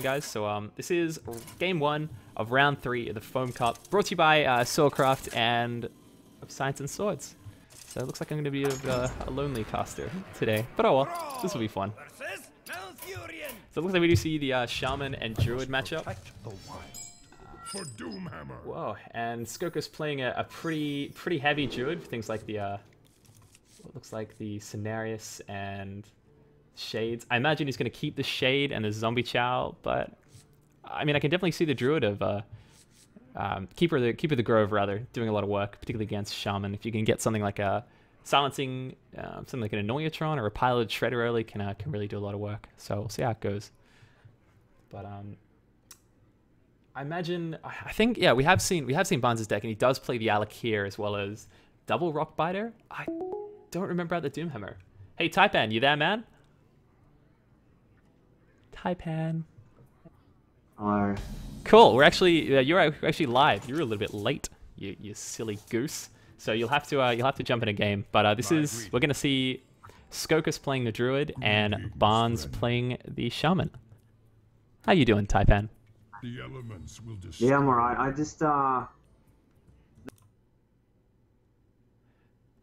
guys. So this is game 1 of round 3 of the Foam Cup, brought to you by Swordcraft and Science and Swords. So it looks like I'm going to be a lonely caster today, but oh well, this will be fun. So it looks like we do see the Shaman and Druid matchup. Whoa, and Scocas playing a pretty heavy Druid for things like the what looks like the Cenarius and Shades. I imagine he's going to keep the Shade and the Zombie Chow, but I mean I can definitely see the Druid of Keeper of the Grove rather doing a lot of work, particularly against Shaman. If you can get something like a silencing, something like an Annoyatron or a Piloted Shredder early, can really do a lot of work. So we'll see how it goes. But I imagine, I think, yeah, we have seen Barnes' deck, and he does play the Alakir as well as double Rock Biter. I don't remember about the Doomhammer. Hey, Taipan, you there, man? Taipan. Hello. Cool. We're actually, you're actually live. You're a little bit late, you silly goose. So you'll have to jump in a game. But we're gonna see Scocas playing the Druid and Barnes playing the Shaman. How you doing, Taipan? The elements will Yeah, I'm alright. I just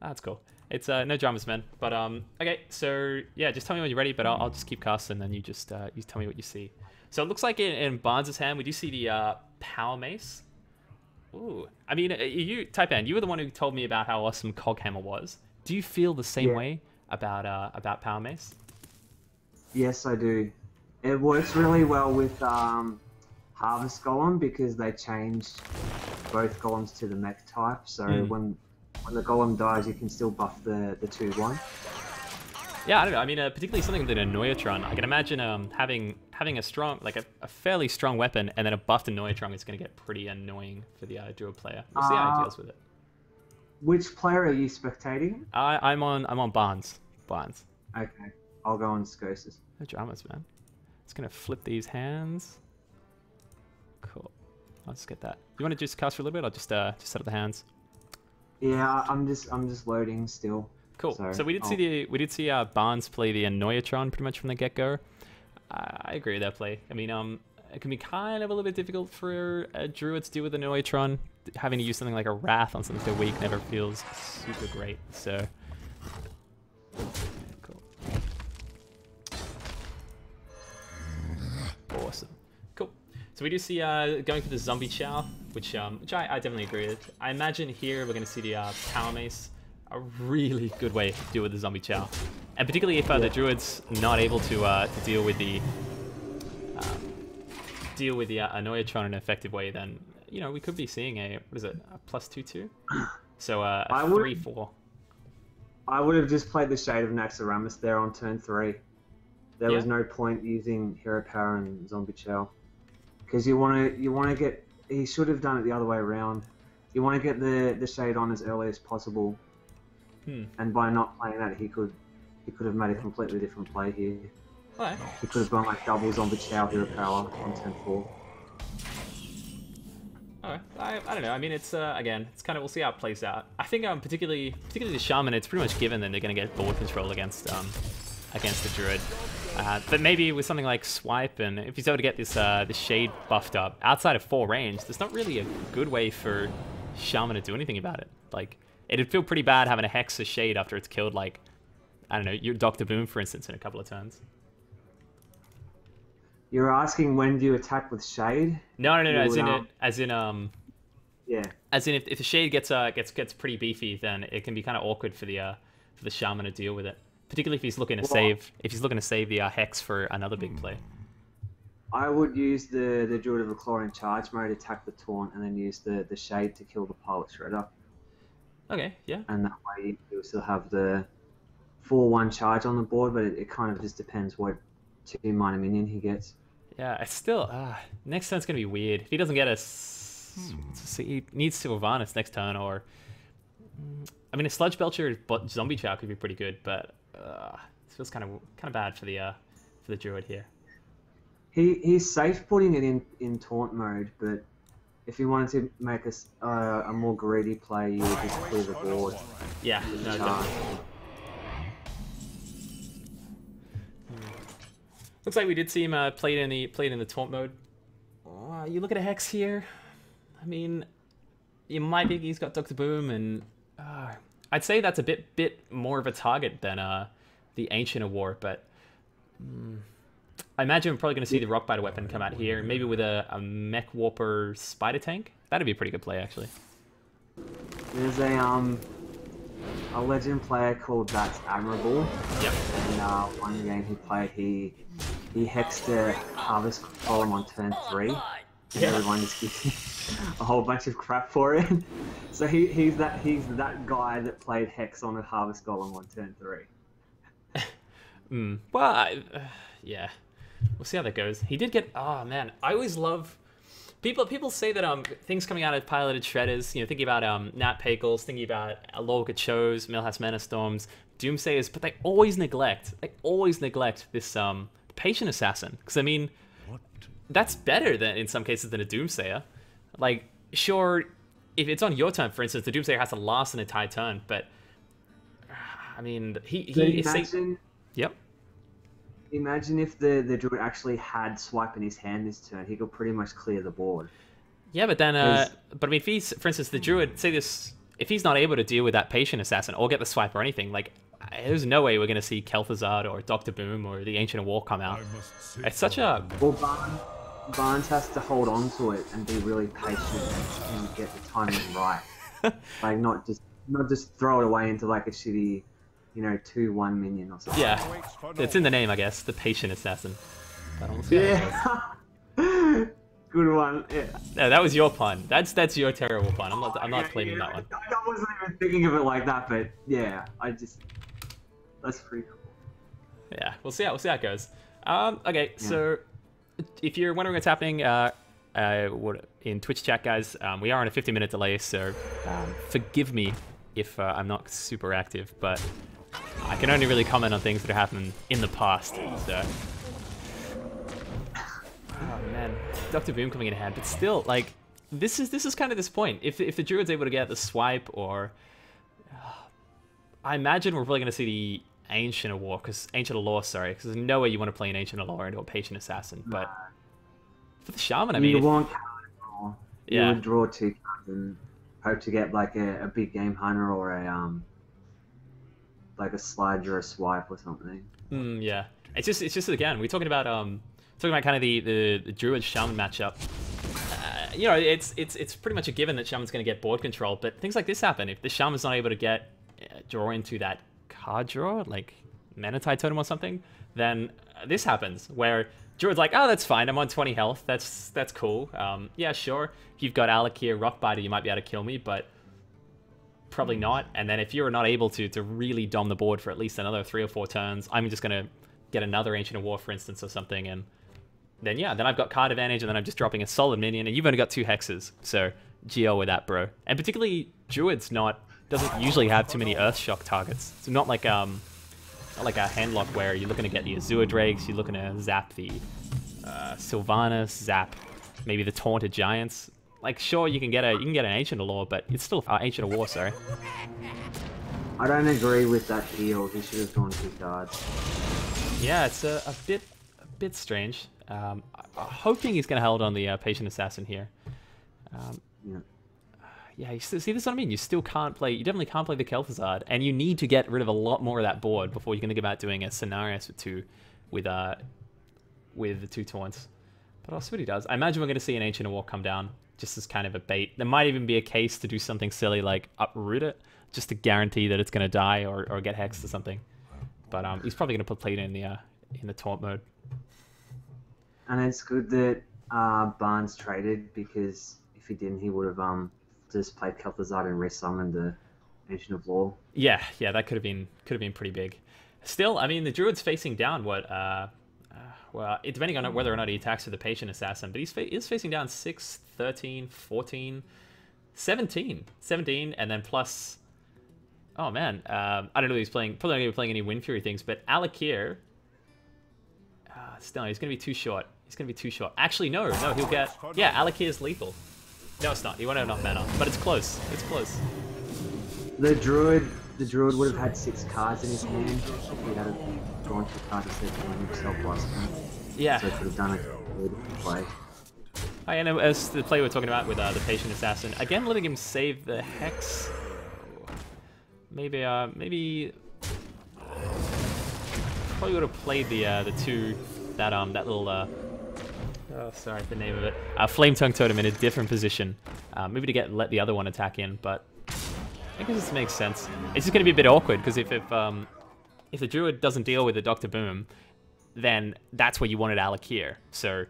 That's cool. It's no dramas, man. But okay, so yeah, just tell me when you're ready. But I'll just keep casting, and then you tell me what you see. So it looks like in Barnes' hand, we do see the Power Mace. Ooh, I mean, Taipan, you were the one who told me about how awesome Coghammer was. Do you feel the same way about Power Mace? Yes, I do. It works really well with Harvest Golem because they changed both golems to the mech type. So when the golem dies, you can still buff the 2/1. Yeah, I don't know. I mean, particularly something like an Annoyatron. I can imagine having a strong, like a fairly strong weapon, and then a buffed Annoyatron is going to get pretty annoying for the Druid player. We'll see how he deals with it. Which player are you spectating? I'm on Barnes. Barnes. Okay, I'll go on Scocas. No dramas, man. Just gonna flip these hands. Cool. I'll just get that. You want to just cast for a little bit? I'll just set up the hands. Yeah, I'm just loading still. Cool. So we did see Barnes play the Annoyatron pretty much from the get-go. I agree with that play. I mean, it can be kind of a little bit difficult for a Druid to deal with Annoyatron. Having to use something like a Wrath on something so weak never feels super great. So cool. Awesome. Cool. So we do see going for the Zombie Chow, which I definitely agree with. I imagine here we're going to see the Power Mace. A really good way to deal with the Zombie Chow, and particularly if the Druid's not able to deal with the Annoyatron in an effective way, then we could be seeing a +2/2, so a 3/4. I would have just played the Shade of Naxxramas there on turn 3. There was no point using Hero Power and Zombie Chow because you want to get. He should have done it the other way around. You want to get the Shade on as early as possible. And by not playing that, he could have made a completely different play here. Okay. He could have gone like double Zombie Chow Hero Power on turn 4. Alright, I don't know. I mean, it's again, it's kind of, we'll see how it plays out. I think particularly the Shaman, it's pretty much given that they're going to get board control against the Druid. But maybe with something like Swipe, and if he's able to get this Shade buffed up outside of 4 range, there's not really a good way for Shaman to do anything about it. Like, it'd feel pretty bad having a Hex a Shade after it's killed, like, I don't know, your Dr. Boom, for instance, in a couple of turns. You're asking when do you attack with Shade? No, as in if the Shade gets pretty beefy, then it can be kind of awkward for the Shaman to deal with it. Particularly if he's looking to save the Hex for another big play. I would use the Druid of the Claw in charge mode, attack the Taunt, and then use the Shade to kill the Pilot Shredder. Okay, yeah. And that way you'll still have the 4/1 charge on the board, but it kind of just depends what 2 minor minion he gets. Yeah, it's still next turn's gonna be weird. If he doesn't get he needs to Sylvanas next turn, or I mean a Sludge Belcher Zombie Chow could be pretty good, but it feels kind of bad for the Druid here. He's safe putting it in Taunt mode, but if you wanted to make a more greedy play, you would just clear the board. Yeah, no, definitely. Looks like we did see him played in the taunt mode. Oh, you look at a Hex here. I mean, you might think he's got Dr. Boom, and I'd say that's a bit more of a target than the Ancient of War, but I imagine we're probably going to see the Rockbiter weapon come out here, maybe with a Mech Warper Spider Tank. That'd be a pretty good play, actually. There's a legend player called That's Admirable. Yep. And one game he played, he hexed a Harvest Golem on turn 3. And everyone just gives him a whole bunch of crap for it. So he's that guy that played Hex on a Harvest Golem on turn 3. Well, yeah. We'll see how that goes. He did get... Oh, man. I always love... People say that things coming out of piloted shredders, you know, thinking about Nat Pagels, thinking about Lorca Chos, Millhouse Manastorms, Doomsayers, but they always neglect this Patient Assassin. Because, I mean, that's better than in some cases than a Doomsayer. Like, sure, if it's on your turn, for instance, the Doomsayer has to last an entire turn, but I mean, he is... Yep. Imagine if the Druid actually had Swipe in his hand this turn, he could pretty much clear the board. Yeah, but then, but I mean, if he's, for instance, the Druid, say this, if he's not able to deal with that Patient Assassin or get the Swipe or anything, like, there's no way we're going to see Kel'Thuzad or Dr. Boom or the Ancient of War come out. It's such a... Well, Barnes has to hold on to it and be really patient and get the timing right. Like, not just throw it away into like a shitty, you know, 2/1 minion or something. Yeah, it's in the name, I guess, the Patient Assassin. Yeah. Good one. Yeah. No, that was your pun. That's your terrible pun. I'm not claiming that one. I wasn't even thinking of it like that, but yeah, that's pretty cool. Yeah, we'll see how it goes. Okay, so if you're wondering what's happening, in Twitch chat, guys, we are on a 50-minute delay, so forgive me if I'm not super active, but I can only really comment on things that have happened in the past. So, oh man, Dr. Boom coming in hand, but still, like, this is kind of this point. If the Druid's able to get the Swipe, or I imagine we're probably going to see the Ancient of War, Ancient of Law, sorry, because there's no way you want to play an Ancient of Law into a Patient Assassin. But for the Shaman, I mean, you want card draw. You would draw 2 cards and hope to get like a big game hunter or a like a slide or a swipe or something. Yeah, it's just again, we're talking about kind of the Druid Shaman matchup. You know, it's pretty much a given that Shaman's going to get board control, but things like this happen. If the Shaman's not able to get draw into that card draw, like Manatide Totem or something, then this happens where Druid's like, oh, that's fine, I'm on 20 health, that's cool. Yeah, sure, if you've got Alakir, Rockbiter, you might be able to kill me, but probably not. And then if you're not able to really dom the board for at least another 3 or 4 turns, I'm just going to get another Ancient of War, for instance, or something, and then yeah, then I've got card advantage, and then I'm just dropping a solid minion, and you've only got 2 hexes, so GL with that, bro. And particularly, Druid's doesn't usually have too many Earthshock targets. It's not like a handlock where you're looking to get the Azure Drakes, you're looking to zap the Sylvanas, zap maybe the Taunted Giants. Like, sure, you can get an Ancient of Law, but it's still Ancient of War, sorry. I don't agree with that heal. He should have drawn 2 cards. Yeah, it's a bit strange. I'm hoping he's going to hold on the Patient Assassin here. Yeah, you see, this is what I mean? You definitely can't play the Kel'Thuzad, and you need to get rid of a lot more of that board before you're going to go about doing a Cenarius with the 2 taunts. But I'll see what he does. I imagine we're going to see an Ancient of War come down, just as kind of a bait. There might even be a case to do something silly like uproot it, just to guarantee that it's going to die or get hexed or something. But he's probably going to put plate in the taunt mode. And it's good that Barnes traded, because if he didn't, he would have just played Kel'Thuzad and resummoned the Ancient of Law. Yeah, that could have been pretty big. Still, I mean, the Druid's facing down what? Well, depending on whether or not he attacks with the Patient Assassin, but he's facing down 6, 13, 14, 17, and then plus. Oh man, I don't know if he's playing. Probably not going to be playing any Wind Fury things, but Alakir. Still, he's going to be too short. Actually, no, he'll get... Yeah, Alakir is lethal. No, it's not. He won't have enough mana, but it's close. The Druid would have had 6 cards in his hand. He had drawn 2 cards instead of drawing himself last time. Yeah. So it could have done it a different play. Oh, and as the play we were talking about with the patient assassin, again letting him save the hex. Maybe probably would have played the two that little oh sorry the name of it flame tongue totem in a different position, maybe to let the other one attack in, but I guess this makes sense. It's just going to be a bit awkward because if the druid doesn't deal with the Dr. Boom, then that's where you wanted Alec here. So,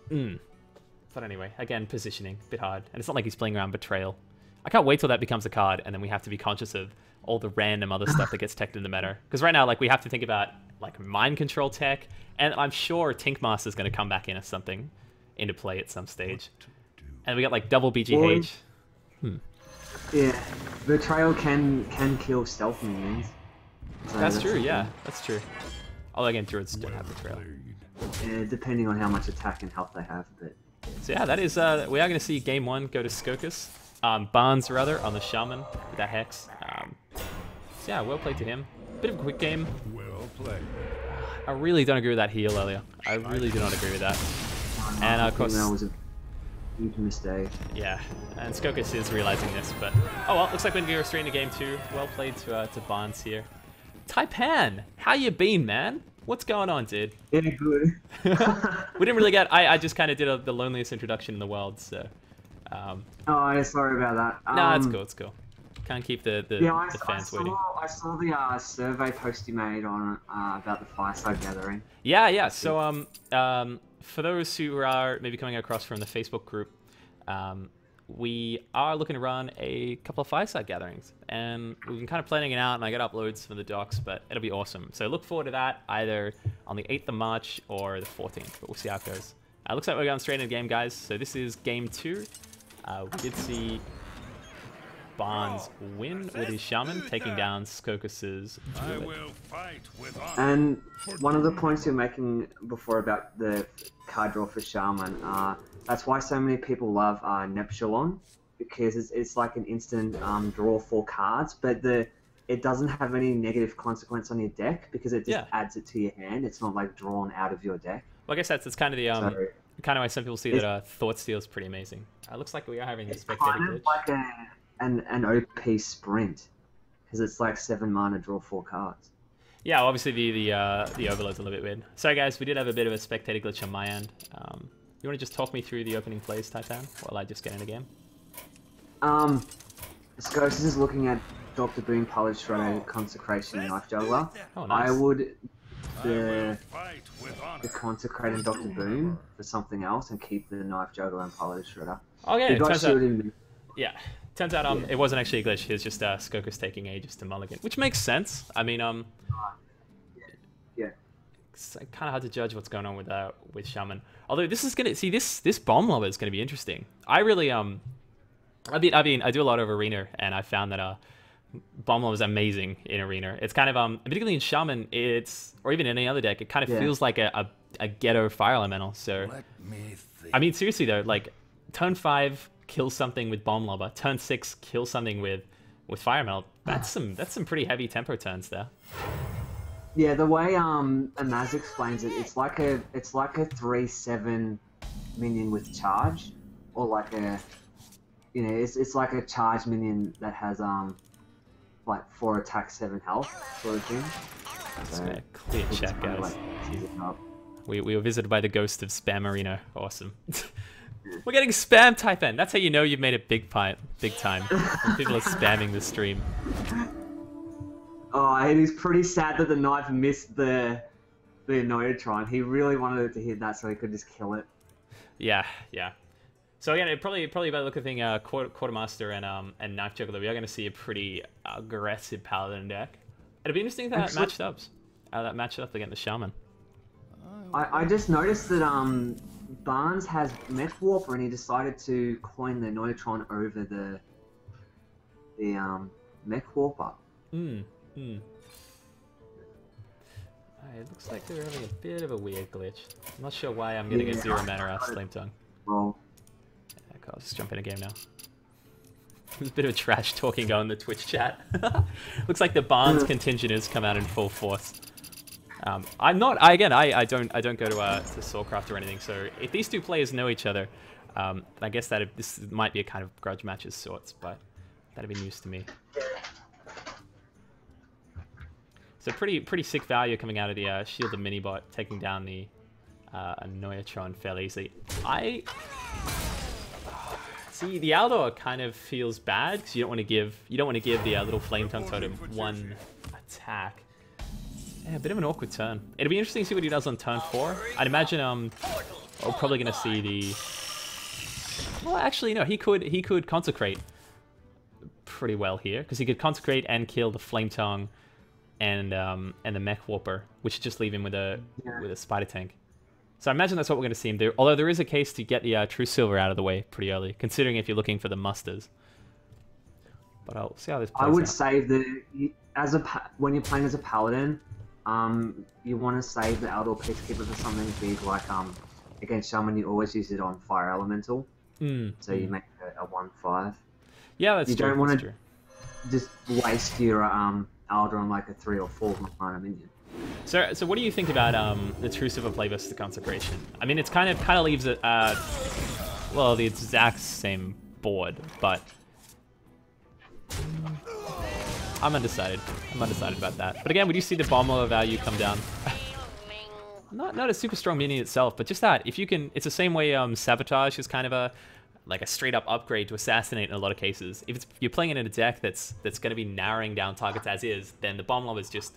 but anyway, again, positioning, a bit hard. And it's not like he's playing around Betrayal. I can't wait till that becomes a card, and then we have to be conscious of all the random other stuff that gets teched in the meta. Because right now, like, we have to think about, like, mind control tech, and I'm sure Tinkmaster's going to come back in as something into play at some stage. And we got, like, double BGH. Yeah, Betrayal can kill stealth minions. So that's true, yeah, that's true. Although, again, druids don't have Betrayal. Yeah, depending on how much attack and health they have, but... So yeah, that is, we are going to see game 1 go to Scocas. Barnes, rather, on the Shaman with that Hex. So yeah, well played to him. Bit of a quick game. Well played. I really don't agree with that heal earlier. I really do not agree with that. And of course... That was a huge mistake. Yeah, and Scocas is realizing this, but... Oh well, looks like we're going to go straight into game 2. Well played to Barnes here. Taipan, how you been, man? What's going on, dude? Yeah, good. We didn't really get... I just kind of did the loneliest introduction in the world, so... Oh, yeah, sorry about that. No, it's cool, it's cool. Can't keep the fans waiting. I saw the survey post you made on about the Fireside Gathering. Yeah. So for those who are maybe coming across from the Facebook group, we are looking to run a couple of Fireside Gatherings, and we've been kind of planning it out, and I got uploads from the docs, but it'll be awesome. So look forward to that either on the 8th of March or the 14th, but we'll see how it goes. Looks like we're going straight into the game, guys. So this is game 2. We did see Barnes win with his Shaman, taking down Scocas's Druid. And one of the points you're making before about the card draw for Shaman, that's why so many people love Neptulon, because it's like an instant draw 4 cards, but it doesn't have any negative consequence on your deck because it just adds it to your hand. It's not like drawn out of your deck. Well, I guess that's kind of the kind of why some people see that Thought Steal is pretty amazing. It looks like we are having a spectator kind of glitch. like an OP sprint, because it's like 7 mana, draw 4 cards. Yeah, obviously the overload's a little bit weird. Sorry guys, we did have a bit of a spectator glitch on my end. You want to just talk me through the opening plays, Titan, while I just get in the game? Scocas is looking at Dr. Boom, Polish Shredder, Consecration, Knife Juggler. Oh, nice. I would the Consecrate and Dr. Boom for something else and keep the Knife Juggler and Polish Shredder. Oh yeah, turns out Yeah. it wasn't actually a glitch. It was just Scocas taking ages to mulligan, which makes sense. I mean, yeah. it's kind of hard to judge what's going on with Shaman. Although this is gonna this bomb lobber is gonna be interesting. I really I do a lot of arena, and I found that bomb lobber is amazing in arena. It's kind of particularly in Shaman, or even in any other deck, it kind of feels like a ghetto fire elemental. So I mean, seriously though, like turn 5 kill something with bomb lobber, turn 6 kill something with fire elemental. That's some pretty heavy tempo turns there. Yeah, the way Amaz explains it, it's like a 3/7 minion with charge, or like it's like a charge minion that has like 4 attack, 7 health sort of thing. Just gonna clear chat, guys. Like, we were visited by the ghost of Spam Arena. Awesome. We're getting spam type in. That's how you know you've made it big time. When people are spamming the stream. Oh, it is pretty sad that the knife missed the Neutron. He really wanted it to hit that so he could just kill it. Yeah. So again, it probably by the look of thing, Quartermaster and Knife Juggler, we are going to see a pretty aggressive Paladin deck. It'll be interesting if that matched up. That matched up against the Shaman. I just noticed that Barnes has Mech Warper and he decided to coin the Neutron over the Mech Warper. It looks like they're having a bit of a weird glitch. I'm not sure why I'm getting a 0 mana Flame Tongue. Well, I'll just jump in a game now. There's a bit of trash talking going in the Twitch chat. Looks like the Barnes contingent has come out in full force. I'm not. I don't go to Soulcraft or anything. So if these two players know each other, I guess that this might be a kind of grudge match of sorts. But that'd be news to me. So pretty sick value coming out of the Shield of Minibot, taking down the Annoyatron fairly easily. See, the Aldor kind of feels bad because you don't want to give the little Flame Tongue Totem one attack. Yeah, a bit of an awkward turn. It'll be interesting to see what he does on turn 4. I'd imagine we're probably gonna see the. Well, actually, no. He could consecrate pretty well here because he could consecrate and kill the Flame Tongue and the Mech Warper, which just leave him with a Spider Tank. So I imagine that's what we're going to see him do. Although there is a case to get the True Silver out of the way pretty early, considering if you're looking for the musters. But I'll see how this plays I would out. save when you're playing as a paladin, you want to save the Eldor Peacekeeper for something big, like against Shaman you always use it on Fire Elemental. So you make it a 1/5. Yeah, that's true. You don't want to just waste your Eldor on like a 3 or 4 mana minion. So what do you think about the True Silver play versus the Consecration? I mean, it's kind of leaves it well, the exact same board, but I'm undecided. I'm undecided about that. But again, we do see the bomber value come down. not a super strong minion itself, but just that if you can, it's the same way Sabotage is kind of a straight up upgrade to Assassinate in a lot of cases. If you're playing it in a deck that's going to be narrowing down targets as is, then the bomb lob is just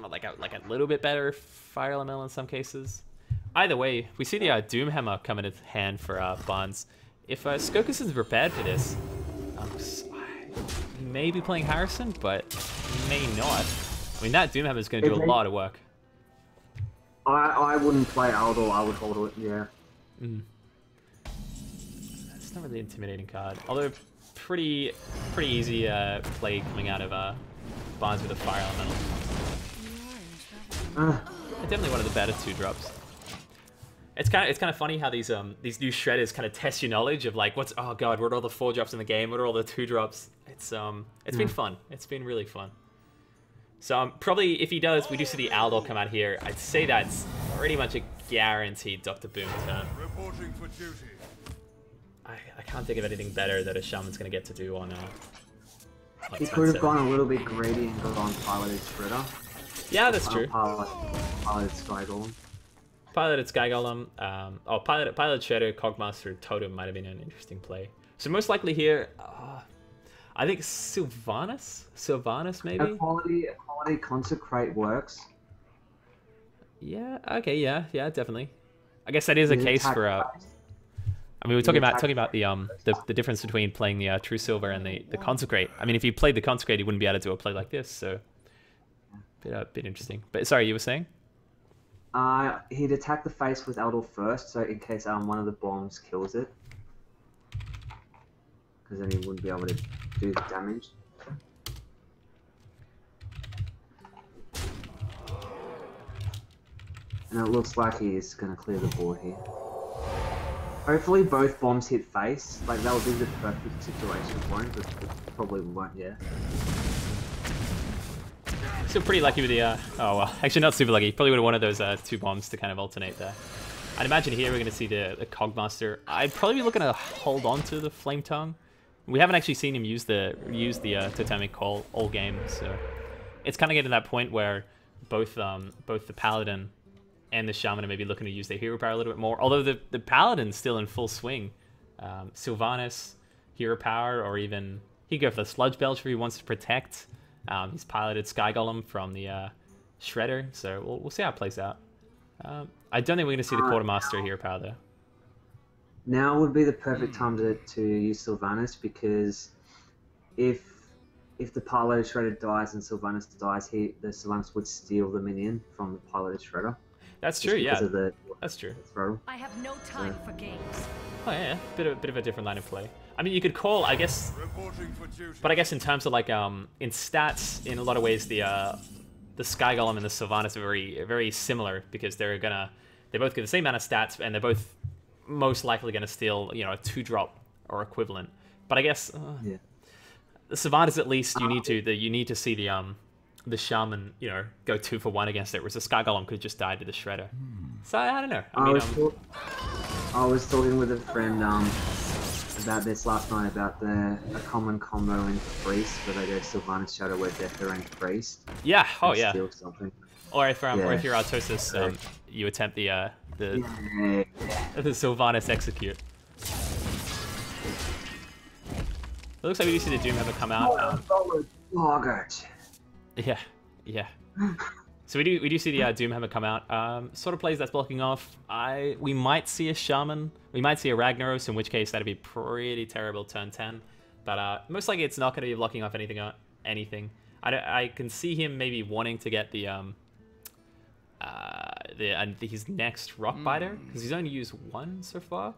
like a little bit better Fire Elemental in some cases. Either way, we see the Doomhammer come into hand for Barnes. If Scocas is prepared for this, he may be playing Harrison, but he may not. I mean, that Doomhammer is going to do a lot of work. I wouldn't play Aldor, I would hold it, yeah. It's not really an intimidating card, although pretty easy play coming out of Barnes with a Fire Elemental. Definitely one of the better 2-drops. It's kind of funny how these new shredders kind of test your knowledge of like oh god, what are all the 4-drops in the game? What are all the 2-drops? It's been fun. It's been really fun. So probably if he does, we do see the Aldor come out here. I'd say that's pretty much a guaranteed Dr. Boom turn. Reporting for duty. I can't think of anything better that a Shaman's gonna get to do on He could have gone a little bit greedy and gone Piloted Shredder. Yeah, that's true. Piloted Sky Golem. Piloted Sky Golem. Piloted Shredder, Cogmaster, Totem might have been an interesting play. So most likely here, I think Sylvanas? Sylvanas, maybe? A quality Consecrate works. Yeah, okay, yeah, definitely. I guess that is a case for... I mean, we're talking about the difference between playing the True Silver and the Consecrate. I mean, if you played the Consecrate, you wouldn't be able to do a play like this, so... Bit interesting. But sorry, you were saying? He'd attack the face with Eldor first, so in case one of the bombs kills it. Because then he wouldn't be able to do the damage. And it looks like he is going to clear the board here. Hopefully both bombs hit face. Like, that would be the perfect situation for him, but it probably won't yet. Still pretty lucky with the, oh well, actually not super lucky. Probably would have wanted those 2 bombs to kind of alternate there. I'd imagine here we're going to see the Cogmaster. I'd probably be looking to hold on to the Flame Tongue. We haven't actually seen him use the Totemic Call all game, so it's kind of getting to that point where both the Paladin and the Shaman are maybe looking to use their hero power a little bit more. Although the Paladin's still in full swing. Sylvanas, hero power, or even he could go for the Sludge Belcher if he wants to protect. He's piloted Sky Golem from the Shredder, so we'll see how it plays out. I don't think we're going to see the Quartermaster hero power though. Now would be the perfect time to use Sylvanas, because if the piloted Shredder dies and Sylvanas dies, the Sylvanas would steal the minion from the piloted Shredder. That's true, yeah. That's true. I have no time for games. Oh yeah, bit of a different line of play. I mean, you could call, I guess, but I guess in terms of like in stats, in a lot of ways, the Sky Golem and the Sylvanas are very similar, because they both get the same amount of stats, and they're both most likely going to steal a 2-drop or equivalent. But I guess the Sylvanas, at least you need to see the the Shaman, you know, go 2-for-1 against it, whereas the Sky Golem could have just died to the Shredder. So I don't know. I was talking with a friend about this last night about a common combo in Priest where they go Sylvanas Shadow where Death and Priest. Yeah. Oh yeah. Steal something. Or if you're Artosis, you attempt the Sylvanas execute. It looks like we do see the Doomhammer come out. Yeah. So we do see the Doomhammer come out. Sort of plays that's blocking off. We might see a Shaman. We might see a Ragnaros, in which case that'd be pretty terrible turn 10. But most likely it's not going to be blocking off anything. I can see him maybe wanting to get his next Rockbiter, because he's only used one so far.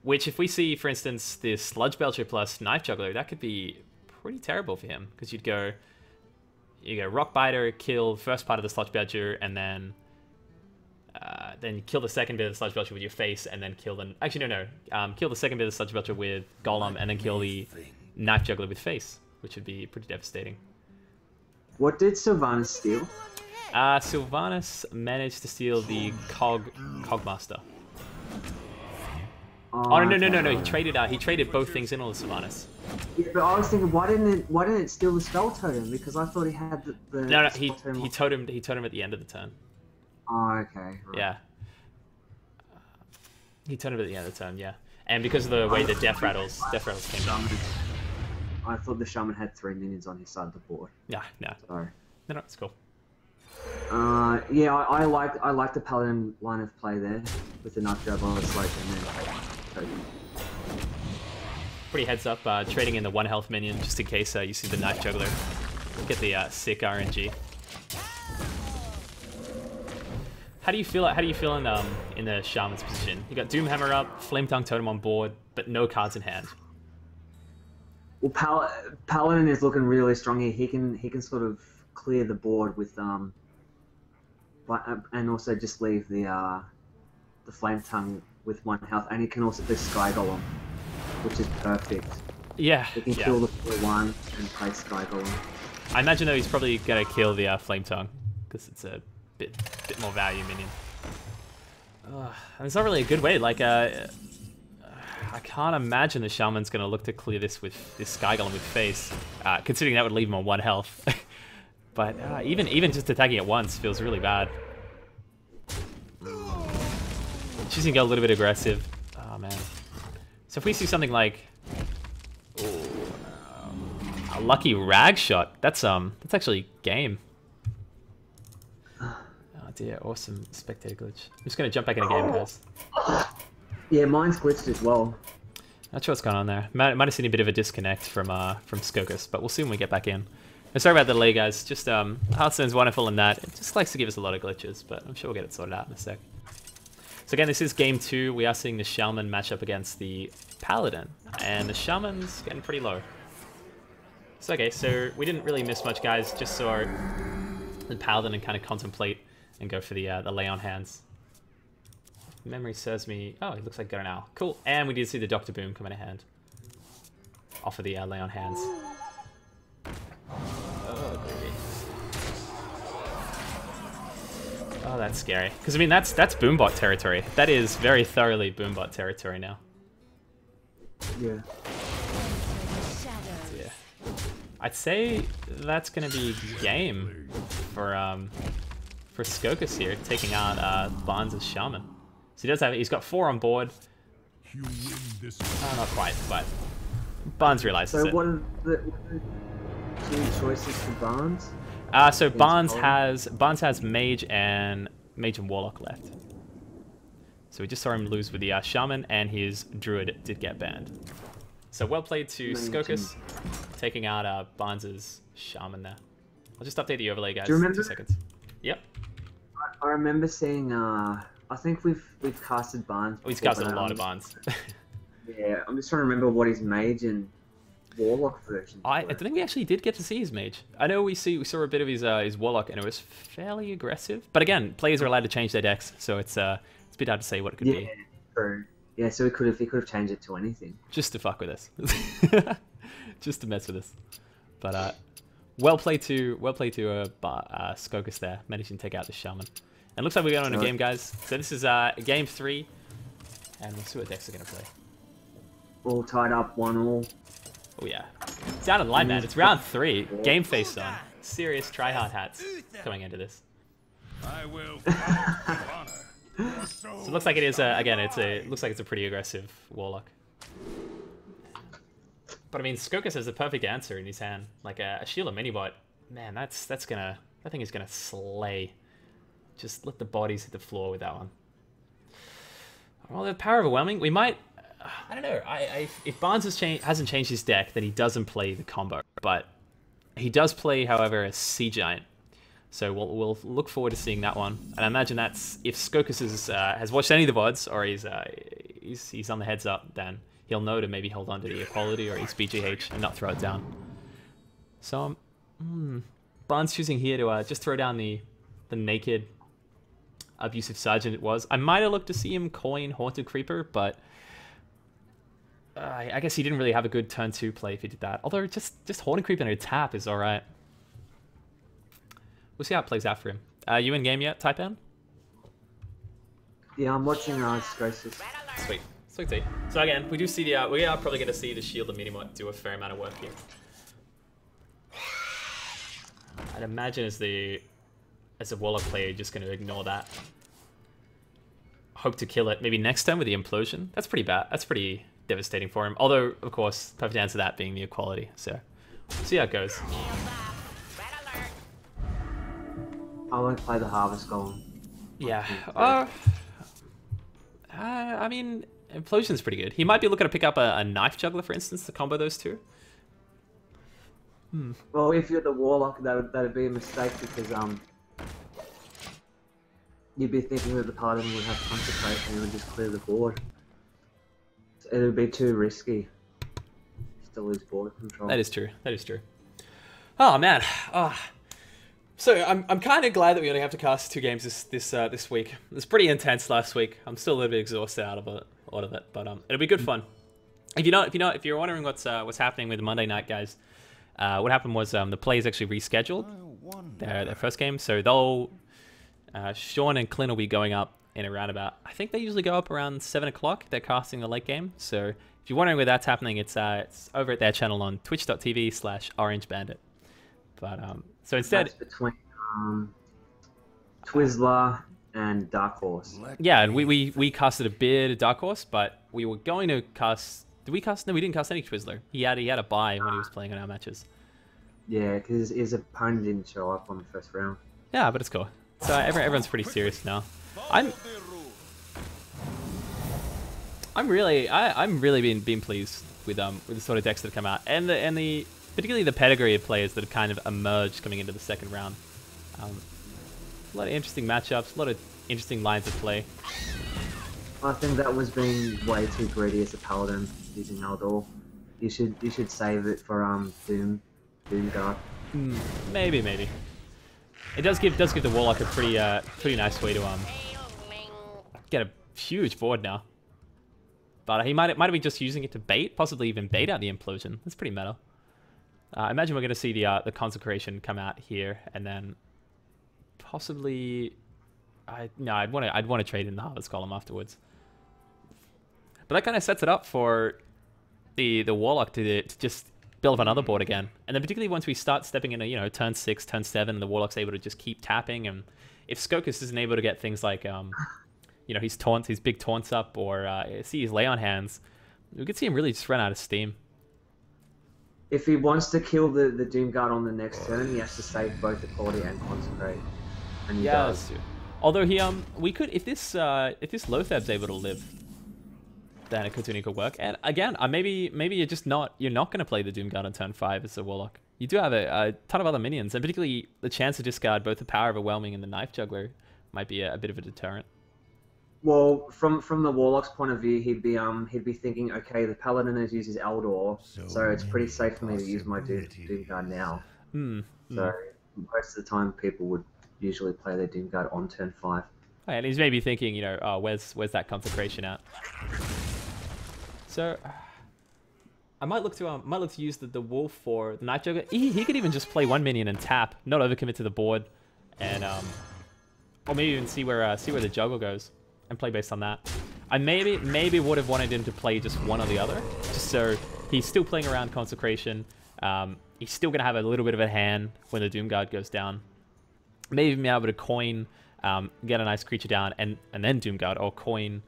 Which, if we see, for instance, this Sludge Belcher plus Knife Juggler, that could be pretty terrible for him, because you go Rockbiter, kill first part of the Sludge Belcher, and then kill the second bit of the Sludge Belcher with your face, and then kill the... Actually, no. Kill the second bit of the Sludge Belcher with Golem, and then kill the Knife Juggler with face, which would be pretty devastating. What did Sylvanas steal? Sylvanas managed to steal the Cogmaster. Oh no! He traded both things in on the Sylvanas. Yeah, but I was thinking, why didn't it steal the Spell Totem? Because I thought he had the No, he totemed at the end of the turn. Oh, okay. Right. Yeah. He totemed at the end of the turn, yeah. And because of the way the Death Rattles came down. I thought the Shaman had 3 minions on his side of the board. Yeah, no. Sorry. No, it's cool. Yeah, I like the Paladin line of play there with the Knife Jab on the slope and then. Pretty heads up, trading in the 1 health minion just in case you see the Knife Juggler. Get the sick RNG. How do you feel in the Shaman's position? You got Doomhammer up, Flame Tongue Totem on board, but no cards in hand. Well, Paladin is looking really strong here. He can sort of clear the board with and also just leave the Flame Tongue with 1 health, and he can also do Sky Golem, which is perfect. Yeah. He can kill the 4/1 and play Sky Golem. I imagine though he's probably gonna kill the Flame Tongue because it's a bit more value minion. And it's not really a good way. Like I can't imagine the Shaman's gonna look to clear this with this Sky Golem with face, considering that would leave him on 1 health. But even just attacking it once feels really bad. She's gonna go a little bit aggressive. Oh man. So if we see something like a lucky rag shot, that's actually game. Oh dear, awesome spectator glitch. I'm just gonna jump back in a game, guys. Yeah, mine's glitched as well. Not sure what's going on there. Might have seen a bit of a disconnect from Scocas, but we'll see when we get back in. And sorry about the delay, guys. Just Hearthstone's wonderful in that it just likes to give us a lot of glitches, but I'm sure we'll get it sorted out in a sec. So again, this is game 2. We are seeing the Shaman match up against the Paladin, and the Shaman's getting pretty low. So okay, so we didn't really miss much, guys. Just saw the Paladin and kind of contemplate and go for the lay on hands. Memory serves me. Oh, he looks like got an owl. Cool. And we did see the Dr. Boom come in hand. Off of the lay on hands. Oh, baby. Oh, that's scary. Because I mean, that's Boombot territory. That is very thoroughly Boombot territory now. Yeah. Yeah. I'd say that's gonna be game for Scocas here, taking out Barnes' Shaman. So he's got 4 on board. Not quite, but Barnes realizes it. So what are the 2 choices for Barnes? So Barnes has Mage and Warlock left. So we just saw him lose with the Shaman, and his Druid did get banned. So well played to Scocas, taking out Barnes' Shaman there. I'll just update the overlay, guys. Do you remember? 2 seconds. Yep. I remember seeing. I think we've casted Barnes. He's casted a lot of Barnes. Yeah, I'm just trying to remember what his Mage and Warlock version. I think we actually did get to see his Mage. I know we saw a bit of his Warlock, and it was fairly aggressive. But again, players are allowed to change their decks, so it's a bit hard to say what it could be. True. Yeah, so he could have changed it to anything. Just to fuck with us. Just to mess with us. But Scocas there, managing to take out the Shaman. And it looks like we're going on a game, guys. So this is game 3, and we'll see what decks are going to play. All tied up, 1-1. Oh yeah, it's down to the line, man. It's round 3. Game face on. Serious tryhard hats coming into this. I will. So it looks like it is again. It looks like it's a pretty aggressive Warlock. But I mean, Scocas has the perfect answer in his hand, like a Shield of Minibot. Man, that thing is gonna slay. Just let the bodies hit the floor with that one. Well, the power overwhelming. We might. I don't know. If Barnes hasn't changed his deck, then he doesn't play the combo. But he does play, however, a Sea Giant. So we'll look forward to seeing that one. And I imagine that's if Scocas has watched any of the VODs or he's on the heads up, then he'll know to maybe hold on to the equality or his BGH and not throw it down. So Barnes choosing here to just throw down the naked abusive sergeant it was. I might have looked to see him coin Haunted Creeper, but I guess he didn't really have a good turn 2 play if he did that. Although just Haunted Creeper and a tap is alright. We'll see how it plays out for him. You in game yet, Taipan? Yeah, I'm watching Scocas. Sweet. Sweet tea. So again, we do see the we are probably going to see the Shield of Minimot do a fair amount of work here. I'd imagine as a Warlock player, you're just going to ignore that. Hope to kill it maybe next turn with the Implosion. That's pretty bad. That's pretty devastating for him. Although, of course, perfect answer to that being the equality. So, we'll see how it goes. I won't play the Harvest Golem. Yeah. I mean, Implosion's pretty good. He might be looking to pick up a Knife Juggler, for instance, to combo those two. Well, if you're the Warlock, that'd be a mistake because you'd be thinking that the Paladin would have Consecrate and it would just clear the board. So it would be too risky. Still lose board control. That is true. That is true. Oh man. So I'm kind of glad that we only have to cast 2 games this week. It was pretty intense last week. I'm still a little bit exhausted out of it, but it'll be good fun. If you're wondering what's happening with Monday night, guys, what happened was the players actually rescheduled their first game, so they'll Sean and Clint will be going up in around about, I think they usually go up around 7 o'clock. They're casting the late game, so if you're wondering where that's happening, it's over at their channel on twitch.tv/OrangeBandit. But so instead, that's between Twizzler and Dark Horse. Yeah, and we casted a bit of Dark Horse, but we were going to cast. Did we cast? No, we didn't cast any Twizzler. He had a buy when he was playing on our matches. Yeah, because his opponent didn't show up on the first round. Yeah, but it's cool. So everyone's pretty serious now. I'm really being pleased with the sort of decks that have come out and the particularly the pedigree of players that have kind of emerged coming into the second round. A lot of interesting matchups, a lot of interesting lines of play. I think that was being way too greedy as a Paladin using Eldor. You should save it for Doomguard. Maybe. It does give the Warlock a pretty nice way to get a huge board now. But he might be just using it to bait, possibly even bait out the Implosion. That's pretty meta. I imagine we're going to see the Consecration come out here, and then possibly, I'd want to trade in the Harvest Column afterwards. But that kind of sets it up for the Warlock to just build up another board again, and then particularly once we start stepping into turn 6, turn 7, the Warlock's able to just keep tapping, and if Scocas isn't able to get things like his big taunts up or see his lay on hands, we could see him really just run out of steam. If he wants to kill the Doomguard on the next turn, he has to save both Equality and Consecrate. And he does. Although we could, if this Lothab's able to live, then it could work. And again, maybe you're not going to play the Doomguard on turn 5 as a Warlock. You do have a ton of other minions, and particularly the chance to discard both the Power Overwhelming and the Knife Juggler might be a bit of a deterrent. Well, from the Warlock's point of view, he'd be thinking, okay, the Paladin has used his Eldor, so it's pretty safe for me to use my Doomguard now. So most of the time, people would usually play their Doomguard on turn 5. Oh, and he's maybe thinking, where's that Consecration at? So I might look to use the wolf for the Night Jugger. He could even just play one minion and tap, not overcommit to the board, and or maybe even see where the juggle goes and play based on that. I maybe would have wanted him to play just one or the other, just so he's still playing around Consecration. He's still gonna have a little bit of a hand when the Doomguard goes down. Maybe even be able to coin, get a nice creature down, and then Doomguard, or coin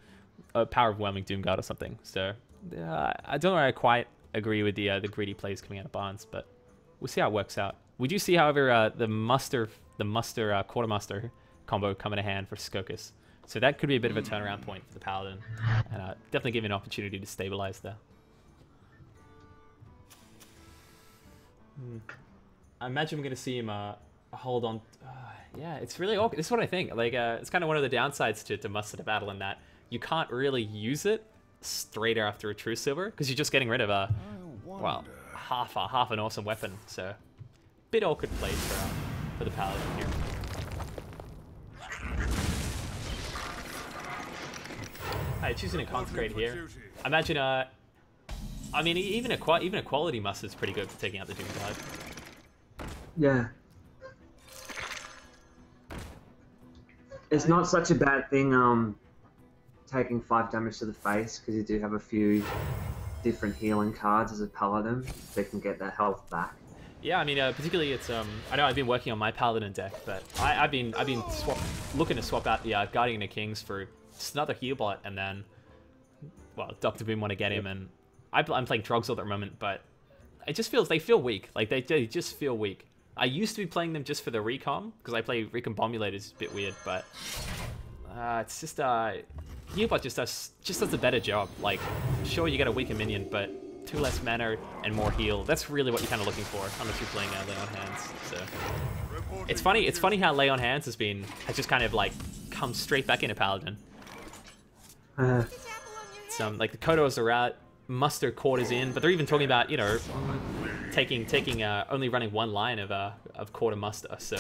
a Power Overwhelming Doomguard or something. So I don't know. I quite agree with the greedy plays coming out of Barnes, but we'll see how it works out. We do see, however, the Quartermaster combo come in hand for Scocas. So that could be a bit of a turnaround point for the Paladin, and definitely give you an opportunity to stabilize there. I imagine we're going to see him hold on. Yeah, it's really awkward. This is what I think. Like, it's kind of one of the downsides to Muster to Battle, in that you can't really use it straight after a True Silver, because you're just getting rid of well, half an awesome weapon. So, bit awkward play for the Paladin here. Alright, choosing a Consecrate here. I imagine, I mean, even a Quality Muster is pretty good for taking out the Doomguard. Yeah. It's not such a bad thing, taking 5 damage to the face, because you do have a few different healing cards as a Paladin that can get that health back. Yeah, I mean, particularly it's I know I've been working on my Paladin deck, but I've been looking to swap out the Guardian of Kings for just another heal bot, and then, well, Dr. Boom want to get him, and I'm playing Trogsel at the moment, but it just feels, they feel weak. Like, they just feel weak. I used to be playing them just for the recom, because I play Recon Bombulator, it's a bit weird, but it's just Healbot just does a better job. Like, sure, you get a weaker minion, but 2 less mana and more heal. That's really what you're kind of looking for, unless you're playing Lay on Hands. So it's funny how Lay on Hands has just kind of like come straight back into Paladin. Like the Kodos are out, Muster Quarters in, but they're even talking about, you know, taking only running 1 line of Quarter Muster. So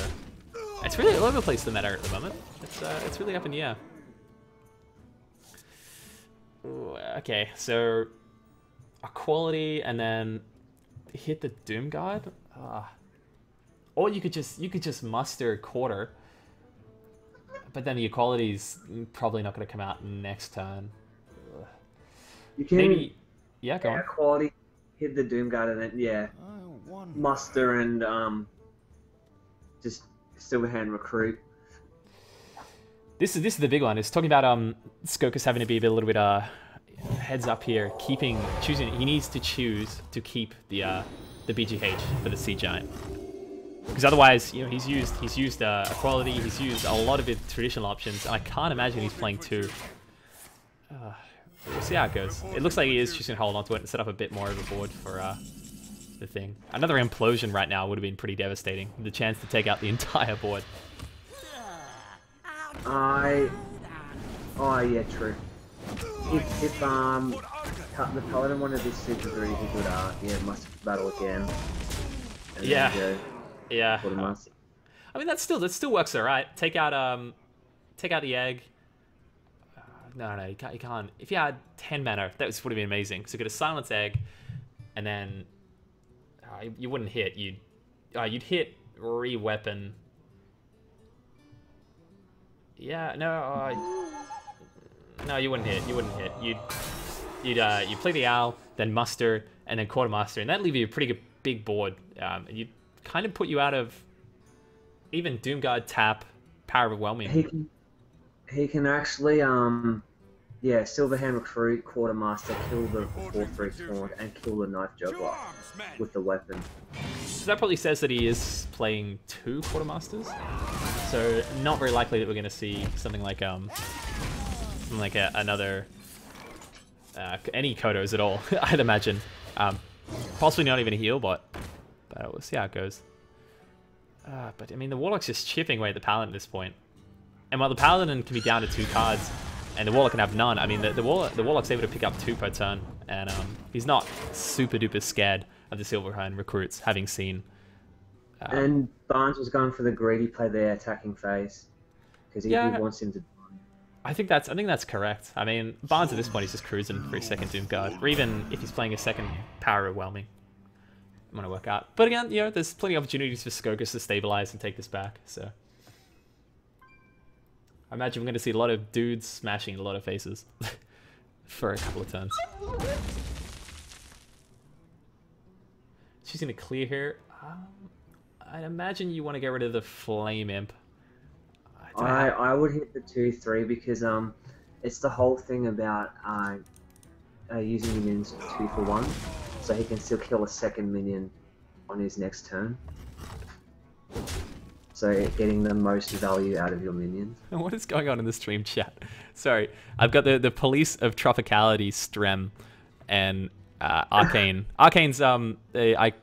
it's really all over the place, the meta at the moment. It's really up in the air. Ooh, okay, so a Quality and then hit the Doomguard. Or you could just muster Quarter, but then the Equality's probably not going to come out next turn. You can maybe, yeah, go on. Quality, hit the Doomguard, and then muster and just Silverhand recruit. This is the big one. It's talking about Scocas having to be a little bit heads up here, choosing. He needs to choose to keep the BGH for the Sea Giant, because otherwise, you know, he's used Equality, he's used a lot of his traditional options, and I can't imagine he's playing 2. We'll see how it goes. It looks like he is just gonna hold on to it and set up a bit more overboard for the thing. Another implosion right now would have been pretty devastating. The chance to take out the entire board. Oh yeah, true. If the Paladin wanted this Super 3, he could Muster Battle again. And yeah. Yeah. I mean, that still works alright. Take out the egg. No, you can't. If you had 10 mana, that would have been amazing. So you get a Silence Egg, and then you wouldn't hit. You'd hit re-weapon. Yeah, no, you wouldn't hit. You'd play the Owl, then Muster, and then Quartermaster, and that'd leave you a pretty good big board. And you'd kind of put you out of even Doomguard tap, Power Overwhelming. He can actually Silverhand recruit, Quartermaster, kill the 4/3 taunt, and kill the Knife Juggler with the weapon. So that probably says that he is playing 2 Quartermasters. So not very likely that we're going to see something like another any Kodos at all. I'd imagine. Possibly not even a heal bot, but we'll see how it goes. But I mean, the Warlock's just chipping away at the Paladin at this point. And while the Paladin can be down to 2 cards, and the Warlock can have none, I mean, the Warlock's able to pick up 2 per turn, and he's not super duper scared of the Silverhand recruits, having seen. And Barnes was going for the greedy play there, attacking phase, because he wants him to. I think that's correct. I mean, Barnes at this point is just cruising for his second Doom Guard, or even if he's playing a second Power Overwhelming. I'm gonna work out. But again, you know, there's plenty of opportunities for Scocas to stabilize and take this back. So I imagine we're gonna see a lot of dudes smashing a lot of faces for a couple of turns. She's gonna clear here. I'd imagine you want to get rid of the Flame Imp. I would hit the 2/3 because it's the whole thing about using your minions 2 for 1, so he can still kill a second minion on his next turn. So getting the most value out of your minions. What is going on in the stream chat? Sorry, I've got the Police of Tropicality Strem and Arcane. Arcane's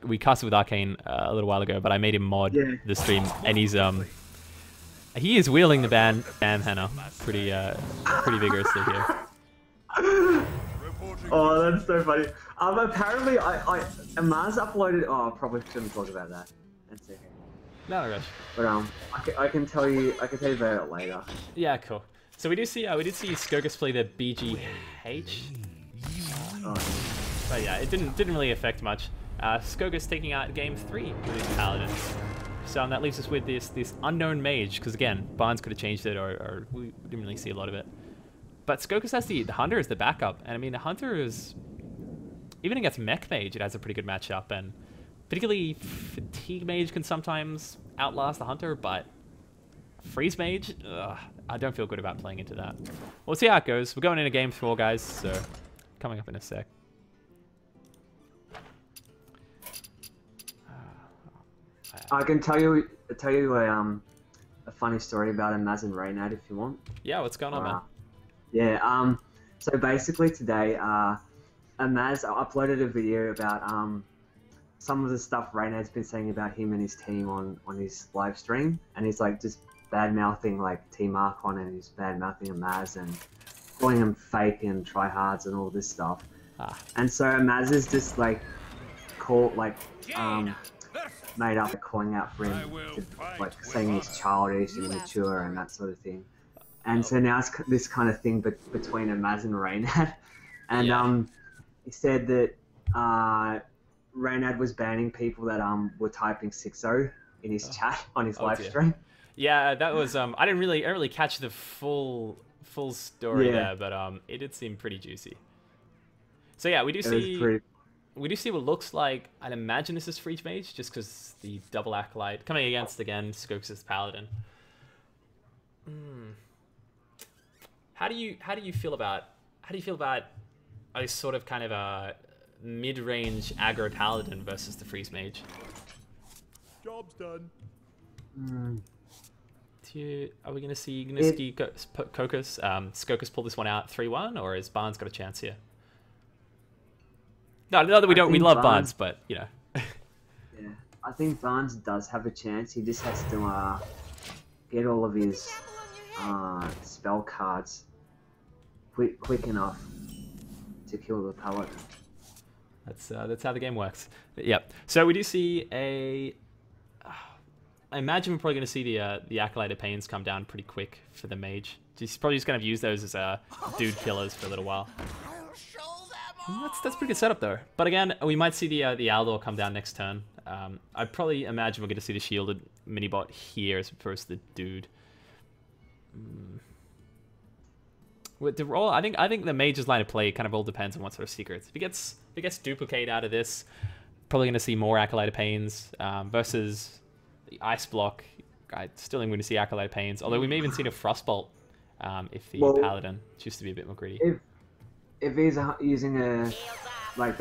we casted with Arcane a little while ago, but I made him mod the stream, and he is wheeling the bam henna pretty vigorously here. Oh, that's so funny. Apparently Maz uploaded. Oh, I probably shouldn't talk about that. That's okay. No rush. But I can tell you about it later. Yeah, cool. So we did see Scocas play the BGH. But yeah, it didn't really affect much. Scocas taking out game 3 with his Paladin. So that leaves us with this unknown mage, because again, Barnes could have changed it, or we didn't really see a lot of it. But Scocas has the Hunter as the backup, and I mean the Hunter is, even against Mech Mage, it has a pretty good matchup, and particularly Fatigue Mage can sometimes outlast the Hunter, but Freeze Mage, I don't feel good about playing into that. We'll see how it goes. We're going into game 4, guys, so coming up in a sec. I can tell you a funny story about a Maz and Reynad if you want. Yeah, what's going on, man? Yeah, so basically today, Maz uploaded a video about some of the stuff Reynad's been saying about him and his team on his live stream, and he's like just bad mouthing like Team Archon, and he's bad mouthing Maz and calling him fake and tryhards and all this stuff. And so Maz is just like made up calling out for him, like saying he's childish and immature and that sort of thing. And so now it's this kind of thing between Maz and Reynad. And he said that Reynad was banning people that were typing 6-0 in his chat on his live stream. Yeah, that was I didn't really catch the full story there, but it did seem pretty juicy. So yeah, we do see what looks like, I'd imagine this is Freeze Mage, just because the double Acolyte coming against, again, Scocas' Paladin. How do you feel about a sort of kind of a mid-range aggro Paladin versus the Freeze Mage? Job's done. Are we gonna see Scocas pull this one out 3-1, or has Barnes got a chance here? No, not that we don't. We love Barnes, but you know. Yeah, I think Barnes does have a chance. He just has to get all of his spell cards quick enough to kill the Paladin. That's how the game works. Yep. So we do see a. I imagine we're probably going to see the Acolyte of Pains come down pretty quick for the Mage. He's probably just going to use those as dude killers for a little while. That's pretty good setup though. But again, we might see the Aldor come down next turn. I'd probably imagine we're going to see the shielded minibot here as opposed to the dude. With the roll, I think the Mage's line of play kind of all depends on what sort of secrets. If he gets duplicate out of this, probably going to see more Acolyte of Pains versus the Ice Block. I still am going to see Acolyte of Pains, although we may even see a Frostbolt if the Paladin chooses to be a bit more greedy. If he's using the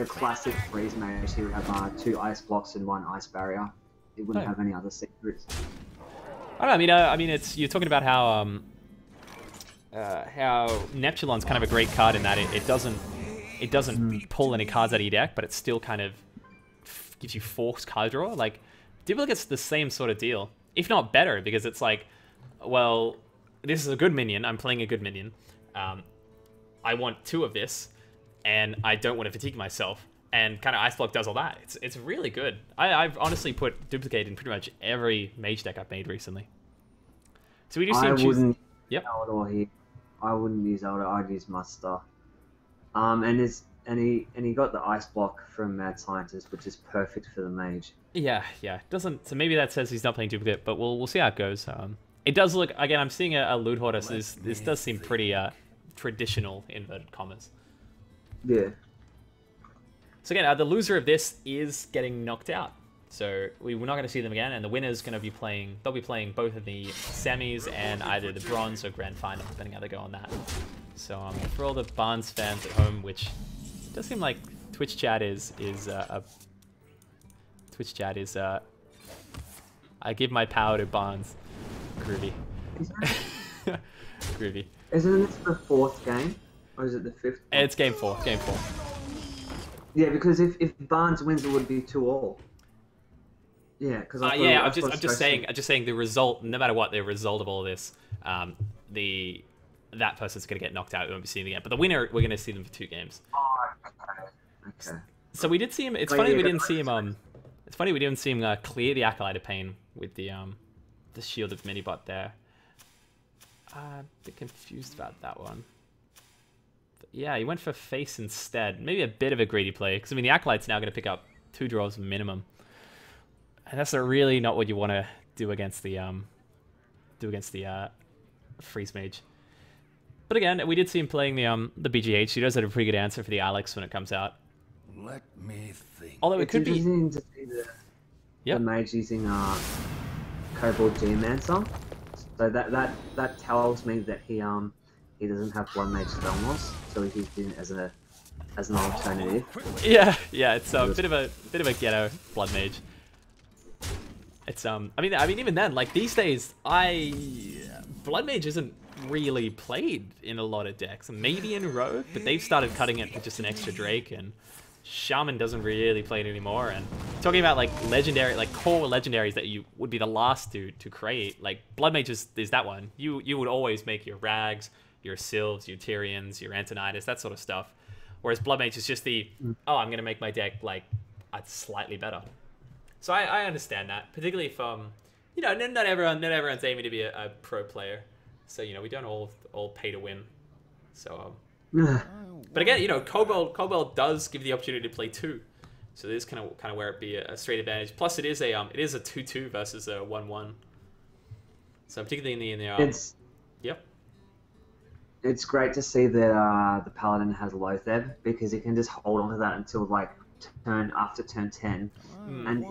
classic Freeze Mage, he would have 2 Ice Blocks and 1 Ice Barrier. He wouldn't have any other secrets. I don't know. I mean, you're talking about how Neptulon's kind of a great card in that it doesn't pull any cards out of your deck, but it still kind of gives you forced card draw. Like Duplicate's the same sort of deal, if not better, because it's like, well, this is a good minion. I'm playing a good minion. I want 2 of this, and I don't want to fatigue myself. And kind of Ice Block does all that. It's really good. I've honestly put Duplicate in pretty much every Mage deck I've made recently. So we do see him choose. Yep. I I wouldn't use Elder. I'd use Muster. And he got the ice block from Mad Scientist, which is perfect for the mage. Yeah, yeah. Doesn't, so maybe that says he's not playing duplicate, but we'll see how it goes. It does look, again, I'm seeing a loot hoarder, so this does seem pretty traditional, inverted commas. Yeah. So again, the loser of this is getting knocked out. So we're not going to see them again, and the winner's going to be playing, they'll be playing both of the semis and either the bronze or grand final, depending how they go on that. So for all the Barnes fans at home, which it does seem like Twitch chat is I give my power to Barnes. Groovy. Groovy. Isn't this the 4th game? Or is it the 5th? It's game 4. Game 4. Yeah, because if Barnes wins, it would be 2-all. Yeah, because yeah, I'm just saying the result. No matter what the result of all this, that person's gonna get knocked out. We won't be seeing them again. But the winner, we're gonna see them for 2 games. Oh, okay. So we did see him. It's funny we didn't see him. It's funny we didn't see him clear the Acolyte of Pain with the shield of Minibot there. I'm a bit confused about that one. But yeah, he went for face instead. Maybe a bit of a greedy play, because I mean the Acolyte's now going to pick up 2 draws minimum, and that's really not what you want to do against the Freeze Mage. But again, we did see him playing the BGH. He does have a pretty good answer for the Alex when it comes out. Let me think. Although it could be. Interesting to see the mage using Kobold Geomancer. So that tells me that he doesn't have Blood Mage spell loss, so he's using it as an alternative. Yeah, it's a bit of a ghetto Blood Mage. It's I mean even then, like these days, Blood Mage isn't really played in a lot of decks. Maybe in Rogue, but they've started cutting it with just an extra Drake, and Shaman doesn't really play it anymore. And talking about like legendary, like core legendaries that you would be the last to create, like Blood Mage is that one. You would always make your Rags, your Sylves, your Tyrians, your Antonidas, that sort of stuff. Whereas Blood Mage is just the, I'm gonna make my deck like slightly better. So I understand that, particularly if not everyone's aiming to be a pro player. So we don't all pay to win. So but again, Kobold does give the opportunity to play 2. So this is kind of where it'd be a straight advantage. Plus it is a 2-2 versus a 1-1. So particularly in the yep. It's great to see that the Paladin has Loatheb, because he can just hold on to that until like after turn 10, and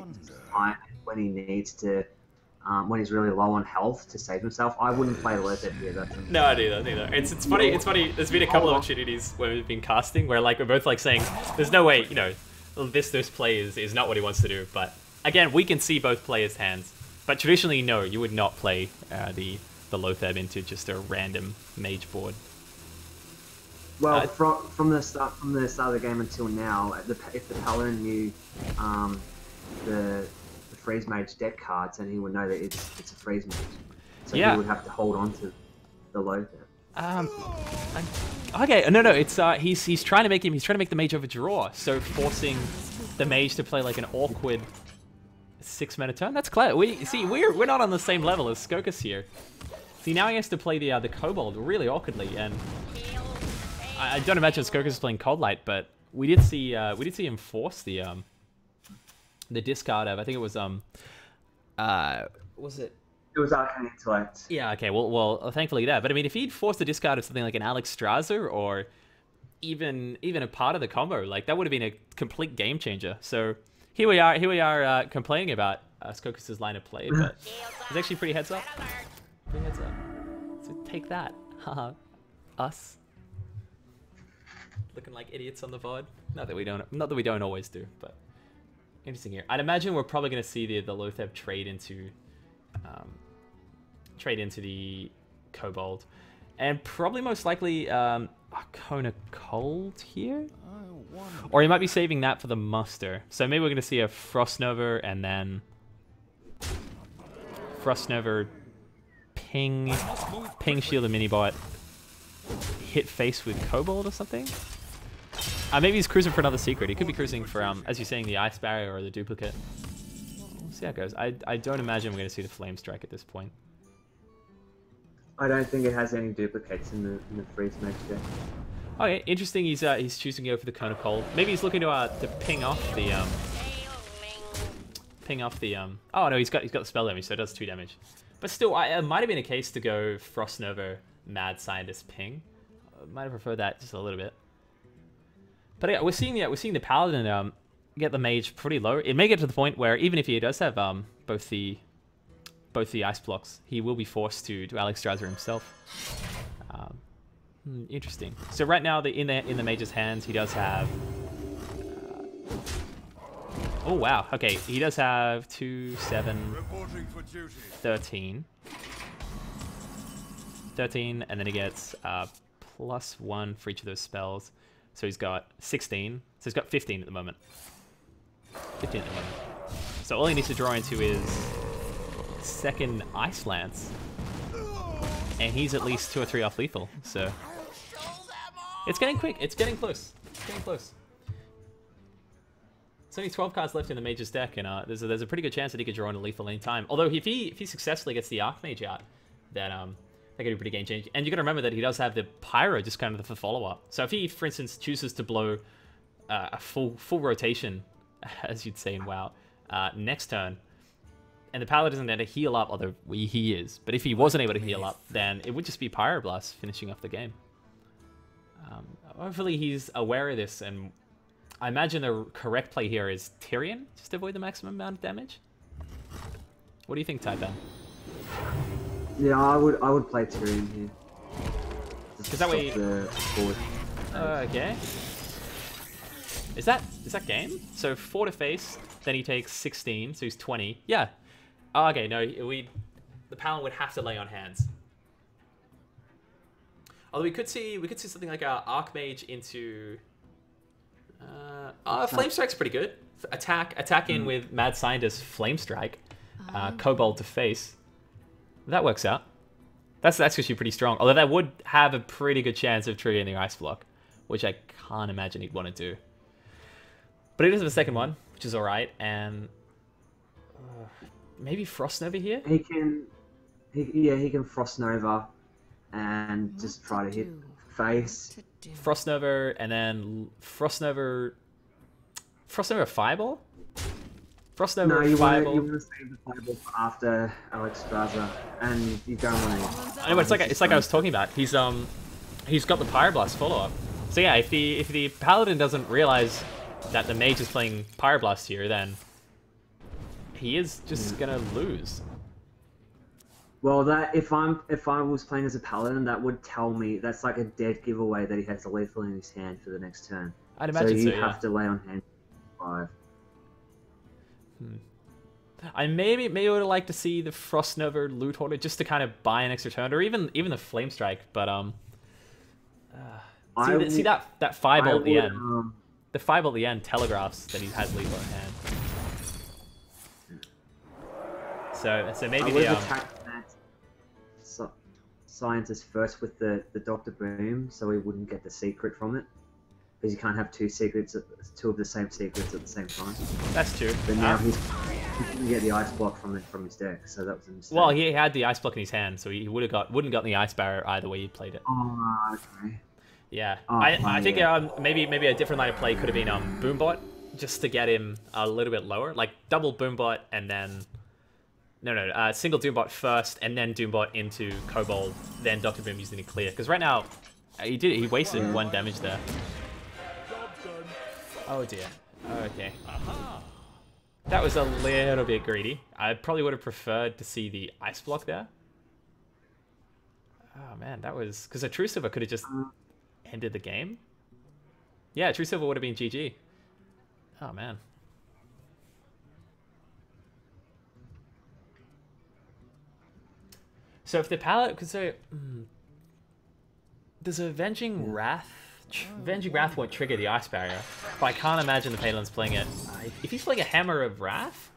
when he needs to, when he's really low on health to save himself. I wouldn't play Loatheb here. No, neither. It's funny. It's funny. There's been a couple of opportunities where we've been casting where like we're both like saying, "There's no way, this play is not what he wants to do." But again, we can see both players' hands. But traditionally, no, you would not play the Loatheb into just a random mage board. Well, from the start of the game until now, if the Paladin knew the Freeze Mage deck cards, and he would know that it's a Freeze Mage, so he would have to hold on to the Loatheb. Okay, no, it's he's trying to make the mage overdraw, so forcing the mage to play like an awkward 6-mana turn. That's clever. We're not on the same level as Scocas here. See, now he has to play the Kobold really awkwardly, and I don't imagine Scocas is playing Cold Light, but we did see him force the discard of, I think it was was it? It was Arcane Intellect. Yeah, okay, well, thankfully that. But I mean, if he'd forced the discard of something like an Alex Strasser, or even a part of the combo, like that would have been a complete game changer. So here we are complaining about Scocas' line of play, but it's actually pretty heads up. Pretty heads up. So take that, haha, us. Looking like idiots on the VOD. Not that we don't always do, but interesting here. I'd imagine we're probably going to see the Loatheb trade into the Kobold, and probably most likely Arcana Cold here, or he might be saving that for the muster. So maybe we're going to see a Frost Nova and then Frost Nova ping shield a Minibot, hit face with Kobold or something. Maybe he's cruising for another secret. He could be cruising for, as you're saying, the Ice Barrier or the Duplicate. We'll see how it goes. I don't imagine we're going to see the Flame Strike at this point. I don't think it has any duplicates in the freeze mage deck. Okay, interesting. He's choosing to go for the Cone of Cold. Maybe he's looking to ping off the Oh no, he's got the spell damage, so it does 2 damage. But still, it might have been a case to go Frost Nova, Mad Scientist, ping. I might have preferred that just a little bit. But yeah, we're seeing the Paladin get the mage pretty low. It may get to the point where even if he does have both the ice blocks, he will be forced to Alex Strasser himself. Interesting. So right now, in the mage's hands, he does have. Oh wow. Okay, he does have 2, 7, 13. 13, and then he gets +1 for each of those spells. So he's got 16. So he's got 15 at the moment. 15 at the moment. So all he needs to draw into is second Ice Lance. And he's at least 2 or 3 off lethal. So it's getting quick. It's getting close. It's getting close. There's only 12 cards left in the Mage's deck, and there's a pretty good chance that he could draw into lethal any time. Although if he successfully gets the Archmage out, then that could be pretty game changing. And you got to remember that he does have the Pyro, just kind of the follow-up. So if he, for instance, chooses to blow a full rotation, as you'd say in WoW, next turn, and the Paladin isn't there to heal up, although he is, but if he wasn't able to heal up, then it would just be Pyroblast finishing off the game. Hopefully he's aware of this, and I imagine the correct play here is Tyrion, just to avoid the maximum amount of damage. What do you think, Taipan? Yeah, I would play Tyrion here. Because that way. Okay. Is that game? So 4 to face, then he takes 16, so he's 20. Yeah. Oh, okay. No, the Paladin would have to lay on hands. Although we could see something like a Archmage into. Flame Strike's pretty good. Attack in with Mad Scientist, Flame Strike, Kobold to face. That works out. That's actually pretty strong. Although that would have a pretty good chance of triggering the Ice Block, which I can't imagine he'd want to do. But it is the second one, which is alright, and maybe Frost Nova here? He can Frost Nova and just try to hit face. Frost Nova, and then Frost Nova Fireball? Frost Nova Fireball. You want to save the Fireball for after Alex Strasser, and you don't want to. I know, it's like I was talking about. He's got the Pyroblast follow-up. So yeah, if the Paladin doesn't realize that the Mage is playing Pyroblast here, then he is just gonna lose. Well, that if I was playing as a Paladin, that would tell me that's like a dead giveaway that he has a lethal in his hand for the next turn. I'd imagine so. You have to lay on hand 5. I maybe would have liked to see the Frost Nova Loot Hoarder just to kind of buy an extra turn, or even the Flame Strike. But see that Fireball at the end. The Fireball at the end telegraphs that he has lethal in hand. So maybe the attacked that Scientist first with the Dr. Boom, so he wouldn't get the secret from it. Because you can't have 2 of the same secrets at the same time. That's true. But now he's going to get the Ice Block from his deck, so that was a mistake. Well, he had the Ice Block in his hand, so he wouldn't gotten the Ice Barrier either way he played it. Oh, okay. Yeah, I think maybe a different line of play could have been Boombot, just to get him a little bit lower, like double Boombot and then single Doombot first and then Doombot into Kobold, then Dr. Boom using it clear. Because right now he wasted 1 damage there. Oh dear. Okay. That was a little bit greedy. I probably would have preferred to see the Ice Block there. Oh man, that was because a True Silver could have just ended the game. Yeah, True Silver would have been GG. Oh man. So if the Paladin, does Avenging Wrath? Avenging Wrath won't trigger the Ice Barrier, but I can't imagine the Paladin's playing it. If he's playing a Hammer of Wrath,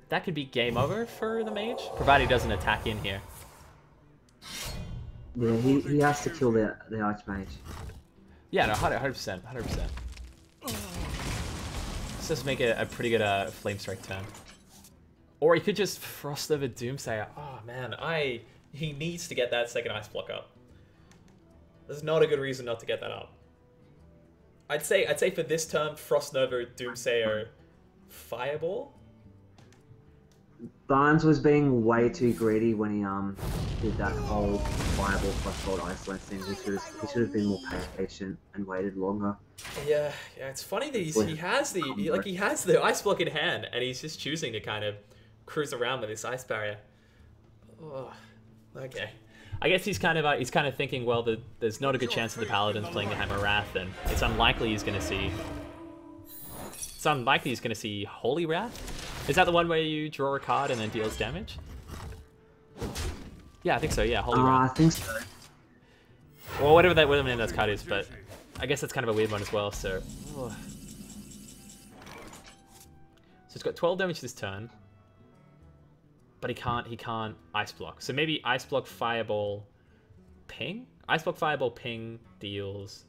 that could be game over for the Mage, provided he doesn't attack in here. Yeah, he has to kill the Archmage. Yeah, no, 100%, 100%. Let's just make it a pretty good Flame Strike turn. Or he could just Frost over Doomsayer. Oh man, I He needs to get that second ice block up. There's not a good reason not to get that up. I'd say for this turn, Frost Nova, Doomsayer, Fireball. Barnes was being way too greedy when he did that whole Fireball Frostbolt Iceland thing. He should have been more patient and waited longer. Yeah, it's funny that he has the ice block in hand, and he's just choosing to kind of cruise around with this ice barrier. Oh, okay. I guess he's kind of thinking, well, there's not a good chance of the Paladins playing the Hammer Wrath, and it's unlikely he's going to see. It's unlikely he's going to see Holy Wrath. Is that the one where you draw a card and then deals damage? Yeah, I think so. Yeah, Holy Wrath. I think so. Well, whatever the name of that card is, but I guess that's kind of a weird one as well. So, so it's got 12 damage this turn. But he can't ice block. So maybe ice block Fireball Ping? Ice block Fireball Ping deals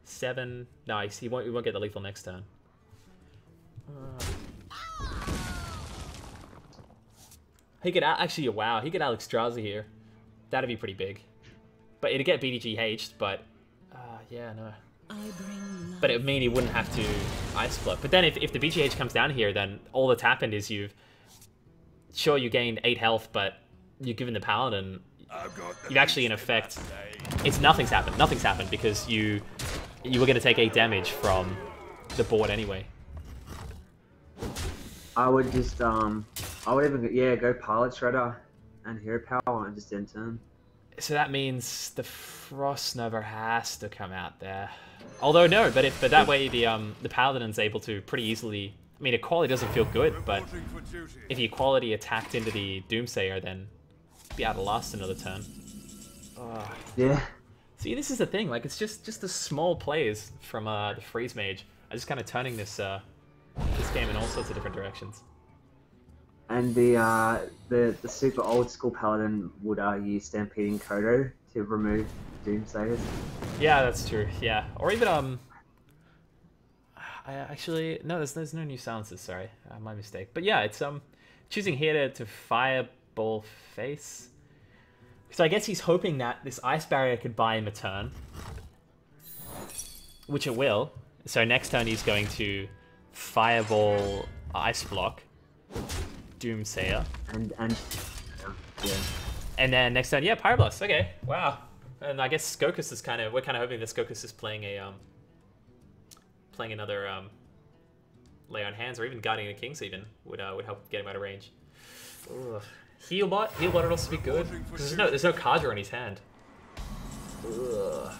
7. Nice. He won't get the lethal next turn. He could actually, wow, he could Alex Straza here. That'd be pretty big. But it'd get BDG-H'd, but yeah, no. But it would mean he wouldn't have to ice block. But then if the BGH comes down here, then all that's happened is you gained 8 health, but you're given the Paladin, you've actually, in effect, nothing's happened because you were going to take 8 damage from the board anyway. I would just, I would even, go Pilot Shredder and Hero Power and just end turn. So that means the Frost Nova has to come out there. Although no, but that way the Paladin's able to pretty easily. I mean, equality doesn't feel good, but if the equality attacked into the Doomsayer, then be able to last another turn. Yeah. See, this is the thing. Like, it's just the small plays from the Freeze Mage are just kind of turning this game in all sorts of different directions. And the super old school Paladin would use Stampeding Kodo to remove Doomsayers. Yeah, that's true. Yeah, or even actually, no, there's no new silences, sorry. My mistake. But yeah, it's choosing here to Fireball Face. So I guess he's hoping that this Ice Barrier could buy him a turn. Which it will. So next turn he's going to Fireball Ice Block Doomsayer. And yeah. And then next turn, yeah, Pyroblast. Okay, wow. And I guess Scocas is we're kind of hoping that Scocas is playing another Lay on Hands, or even Guardian of Kings even would help get him out of range. Ugh. Healbot would also be good. There's no card draw in his hand. Ugh.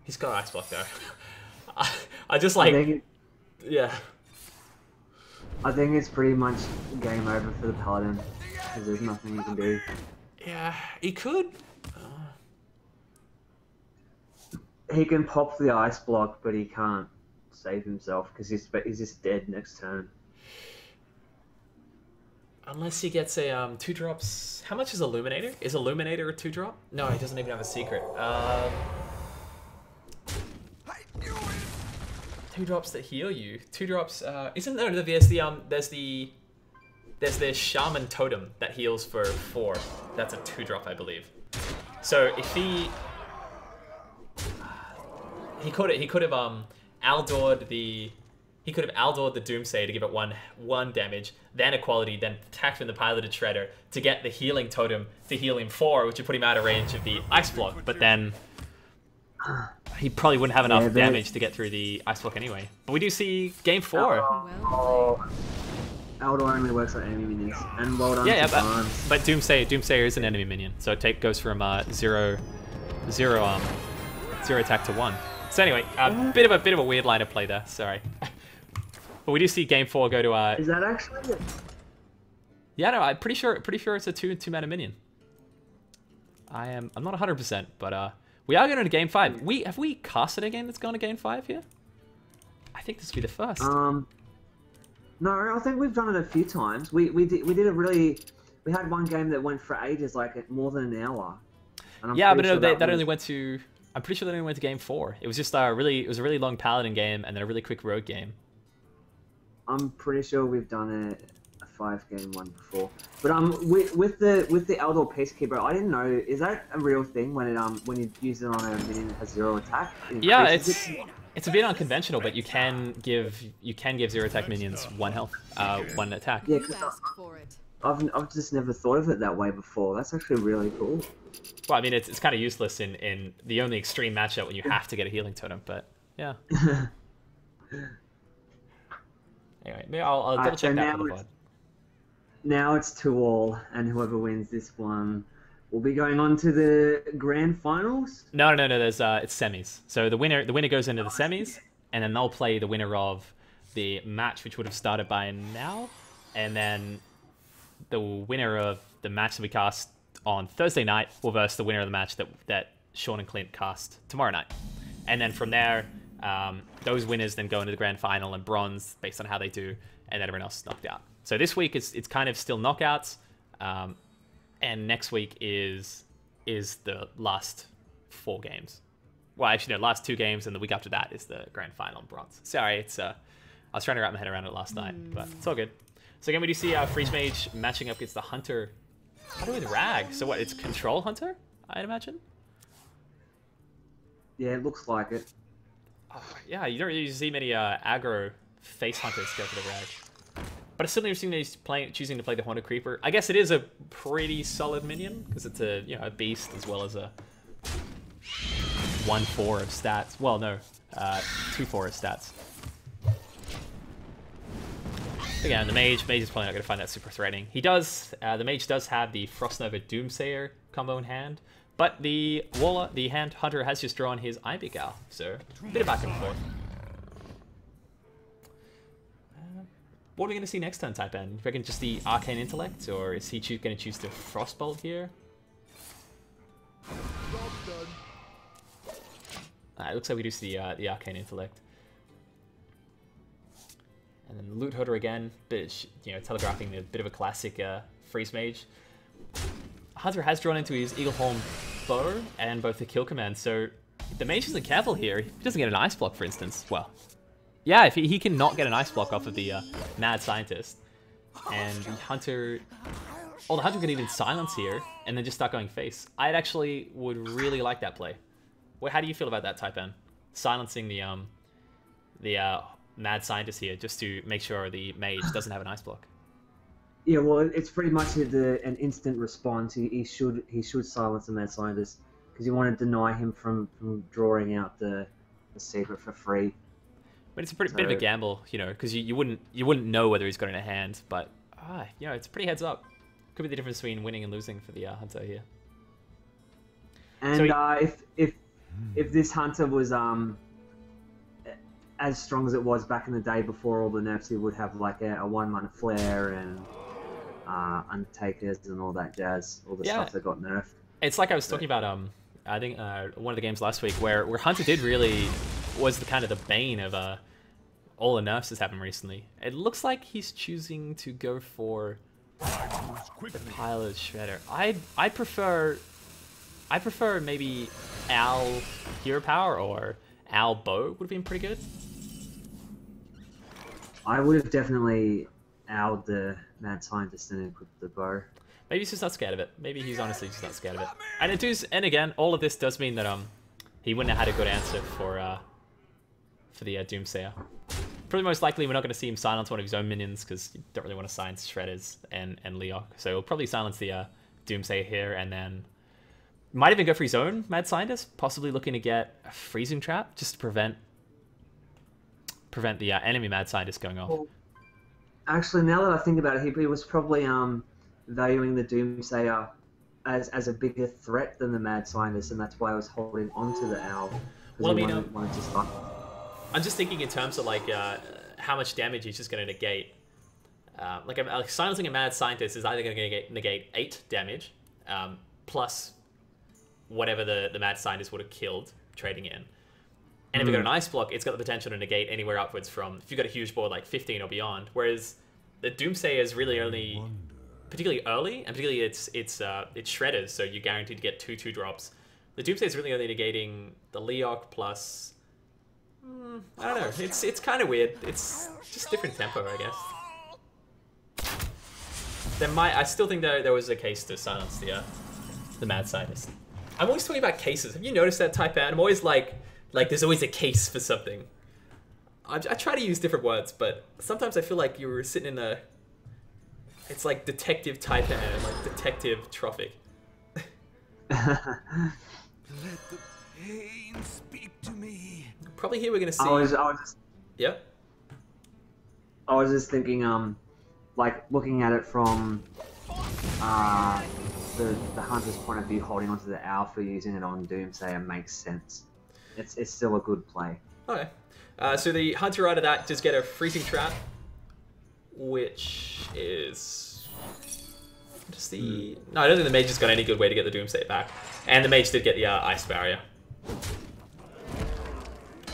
He's got Ice Block though. I just like, yeah. I think it's pretty much game over for the Paladin because there's nothing you can do. Yeah, he could. He can pop the Ice Block, but he can't save himself because he's just dead next turn. Unless he gets a 2-drops. How much is Illuminator? Is Illuminator a 2-drop? No, he doesn't even have a secret. 2-drops that heal you. 2-drops. Isn't there? There's the Shaman Totem that heals for 4. That's a 2-drop, I believe. So if he could have Aldor'd the Doomsayer to give it one damage, then equality, then attack from the Piloted Shredder to get the healing totem to heal him 4, which would put him out of range of the Ice Block. But then he probably wouldn't have enough damage to get through the Ice Block anyway. But we do see game 4. Aldor only works on enemy minions, and well done. Yeah, but Doomsayer is an enemy minion, so it goes from 0 attack to 1. So anyway, bit of a weird line of play there. Sorry, but we do see game 4 go to. Is that actually it? Yeah, no, I'm pretty sure it's a two mana minion. I'm not 100%, but we are going to game 5. Have we casted a game that's gone to game 5 here? I think this will be the first. No, I think we've done it a few times. We had one game that went for ages, like more than an hour. Yeah, but no, that only went to. I'm pretty sure that only went to game 4. It was just it was a really long Paladin game and then a really quick Rogue game. I'm pretty sure we've done it a 5-game one before. But with the Eldor Peacekeeper, I didn't know, is that a real thing when you use it on a minion that has 0 attack? Yeah, it's a bit unconventional, but you can give 0 attack minions 1 health, 1 attack. Yeah, I've just never thought of it that way before. That's actually really cool. Well, I mean, it's kind of useless in the only extreme matchup when you have to get a healing totem, but yeah. Anyway, maybe I'll double check that for the VOD. Now it's 2-2, and whoever wins this one will be going on to the grand finals. No. There's it's semis. So the winner goes into the semis, and then they'll play the winner of the match, which would have started by now, and then the winner of the match that we cast on Thursday night will verse the winner of the match that Sean and Clint cast tomorrow night, and then from there, those winners then go into the grand final and bronze based on how they do, and then everyone else is knocked out. So this week it's kind of still knockouts, and next week is the last 4 games. Well, actually, no, last 2 games, and the week after that is the grand final and bronze. Sorry, it's I was trying to wrap my head around it last night, but it's all good. So again, we do see Freeze Mage matching up against the Hunter. How do we with Rag? So what? It's Control Hunter, I'd imagine. Yeah, it looks like it. Oh, yeah, you don't really see many aggro face hunters go for the Rag. But it's still interesting that he's choosing to play the Haunted Creeper. I guess it is a pretty solid minion, because it's a a beast as well as a 1/4 of stats. Well, no, 2/4 of stats. Again, the Mage is probably not going to find that super threatening. He does, the Mage does have the Frostnova Doomsayer combo in hand, but the Hunter has just drawn his Ibeak Owl, so a bit of back and forth. What are we going to see next turn, Type N? You reckon just the Arcane Intellect, or is he going to choose the Frostbolt here? It looks like we do see the Arcane Intellect. And then the Loot Hooder again, bit, telegraphing a bit of a classic Freeze Mage. Hunter has drawn into his Eagleholm Bow and both the Kill Command, so the Mage isn't careful here. He doesn't get an Ice Block, for instance. Well, yeah, if he can not get an Ice Block off of the Mad Scientist, and the Hunter... Oh, the Hunter could even silence here, and then just start going face. I actually would really like that play. Well, how do you feel about that, Type N? Silencing the Mad Scientist here, just to make sure the Mage doesn't have an Ice Block. Yeah, well, it's pretty much an instant response. He should silence the Mad Scientist, because you want to deny him from drawing out the secret for free. But it's a bit of a gamble, because you wouldn't know whether he's got it in a hand, but it's pretty heads up. Could be the difference between winning and losing for the Hunter here. And so if this Hunter was as strong as it was back in the day before all the nerfs, he would have like a 1-mana flare and Undertakers and all that jazz, all the stuff that got nerfed. It's like I was talking about I think one of the games last week where Hunter did really was the kind of the bane of all the nerfs that's happened recently. It looks like he's choosing to go for the Pilot Shredder. I prefer maybe Owl Hero Power or Owl Bow would have been pretty good. I would have definitely owled the Mad Scientist and equipped the bow. Maybe he's just not scared of it. Maybe he's honestly just not scared of it. And again, all of this does mean that he wouldn't have had a good answer for the Doomsayer. Probably most likely we're not going to see him silence one of his own minions, because you don't really want to silence Shredders and Leok. So he'll probably silence the Doomsayer here, and then might even go for his own Mad Scientist, possibly looking to get a Freezing Trap just to prevent the enemy Mad Scientist going off. Well, actually, now that I think about it, he was probably valuing the Doomsayer as a bigger threat than the Mad Scientist, and that's why I was holding onto the Owl. Well, I mean, wanted to stop. I'm just thinking in terms of like how much damage he's just going to negate. Like silencing a Mad Scientist is either going to negate 8 damage, plus whatever the Mad Scientist would have killed trading in. And if you've got an Ice Block, it's got the potential to negate anywhere upwards from, if you've got a huge board like 15 or beyond. Whereas the Doomsayer is really only, particularly early, and particularly it's Shredders, so you're guaranteed to get 2/2 drops. The Doomsayer is really only negating the Leok plus, I don't know, it's kind of weird. It's just different tempo, I guess. I still think there was a case to silence the mad scientist. I'm always talking about cases. Have you noticed that, Taipan? I'm always like there's always a case for something. I try to use different words, but sometimes I feel like you were sitting in a... It's like Detective Taipan, like Detective Trophic. Let the pain speak to me. Probably here we're gonna see... I was just thinking, like looking at it from the hunter's point of view, holding onto the alpha, using it on Doomsayer makes sense. It's still a good play. Okay. So the hunter out of that does get a freezing trap, which is just the... No, I don't think the mage has got any good way to get the Doomsayer back. And the mage did get the ice barrier.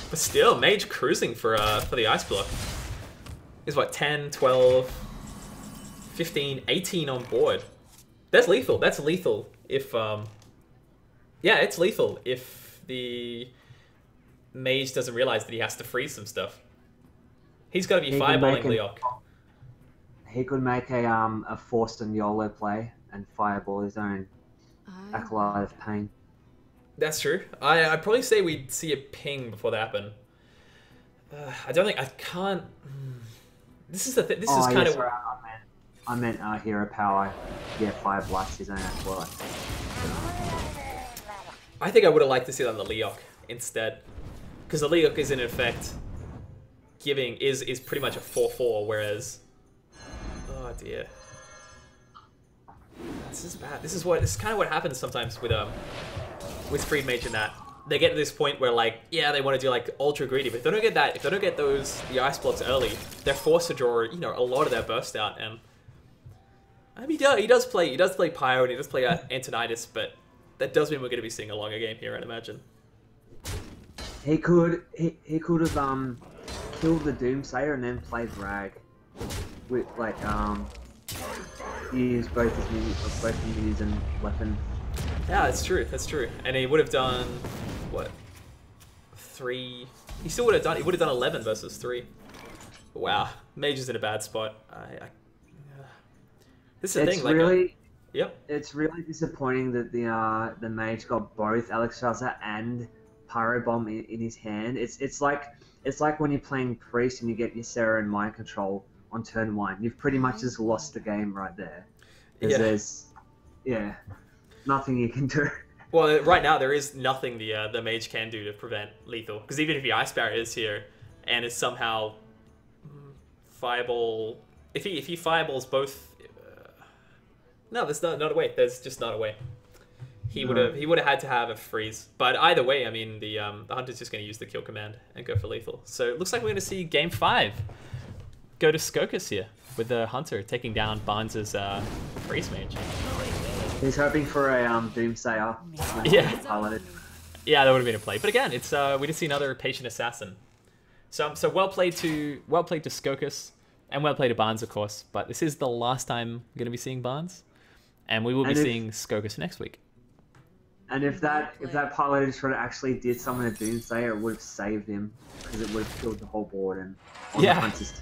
But still, mage cruising for the ice block. Is what, 10, 12, 15, 18 on board. That's lethal. That's lethal if yeah, it's lethal if the mage doesn't realize that he has to freeze some stuff. He's got to be fireballing Leok. He could make a forced and YOLO play and fireball his own acolyte of pain. That's true. I'd probably say we'd see a ping before that happened. I don't think... I can't... This is the thing. This is kind of... Sorry, I meant hero power. Yeah, fire blast his own acolyte. I think I would have liked to see that on the Leok instead. Because the Leok is in effect giving... Is pretty much a 4-4, whereas... Oh dear. This is bad. This is kind of what happens sometimes with Freed Mage in that. They get to this point where, like, yeah, they want to do, like, ultra greedy, but if they don't get that, if they don't get the ice blocks early, they're forced to draw, you know, a lot of their burst out, and I mean, he does play Pyro, and he does play Antonitis, but that does mean we're going to be seeing a longer game here, I'd imagine. He could have killed the Doomsayer and then played Rag with like use both his minions and weapon. Yeah, that's true. That's true. And he would have done what? 3. He still would have done. He would have done 11 versus 3. Wow, Mage is in a bad spot. This is the thing. Like, really, yep. It's really disappointing that the Mage got both Alexstrasza and Pyro Bomb in his hand. It's like when you're playing Priest and you get your Sarah and Mind Control on turn 1. You've pretty much just lost the game right there. Yeah. There's nothing you can do. Well, right now there is nothing the mage can do to prevent lethal. Because even if the Ice Barrier is here and is somehow fireball, if he fireballs both, no, there's not a way. There's just not a way. He would have had to have a freeze. But either way, I mean, the hunter's just going to use the kill command and go for lethal. So it looks like we're going to see game 5 go to Scocas here with the hunter taking down Barnes's freeze mage. He's hoping for a Doomsayer. Yeah. Yeah, that would have been a play. But again, it's we just see another patient assassin. So well played to Scocas, and well played to Barnes, of course. But this is the last time we're going to be seeing Barnes, and we will be seeing Scocas next week. And if that piloted shredder actually did summon a Doomsayer, it would have saved him because it would have killed the whole board and on the hunter's turn.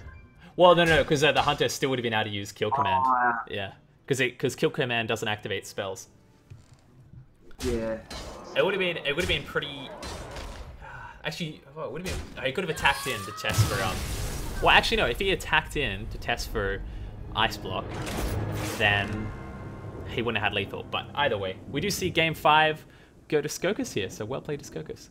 Well, no, because the hunter still would have been able to use kill command. Yeah, because kill command doesn't activate spells. Yeah. It would have been pretty. Actually, it would have been. He could have attacked in to test for Well, actually, no. If he attacked in to test for ice block, then he wouldn't have had lethal. But either way, we do see game 5 go to Scocas here. So well played to Scocas.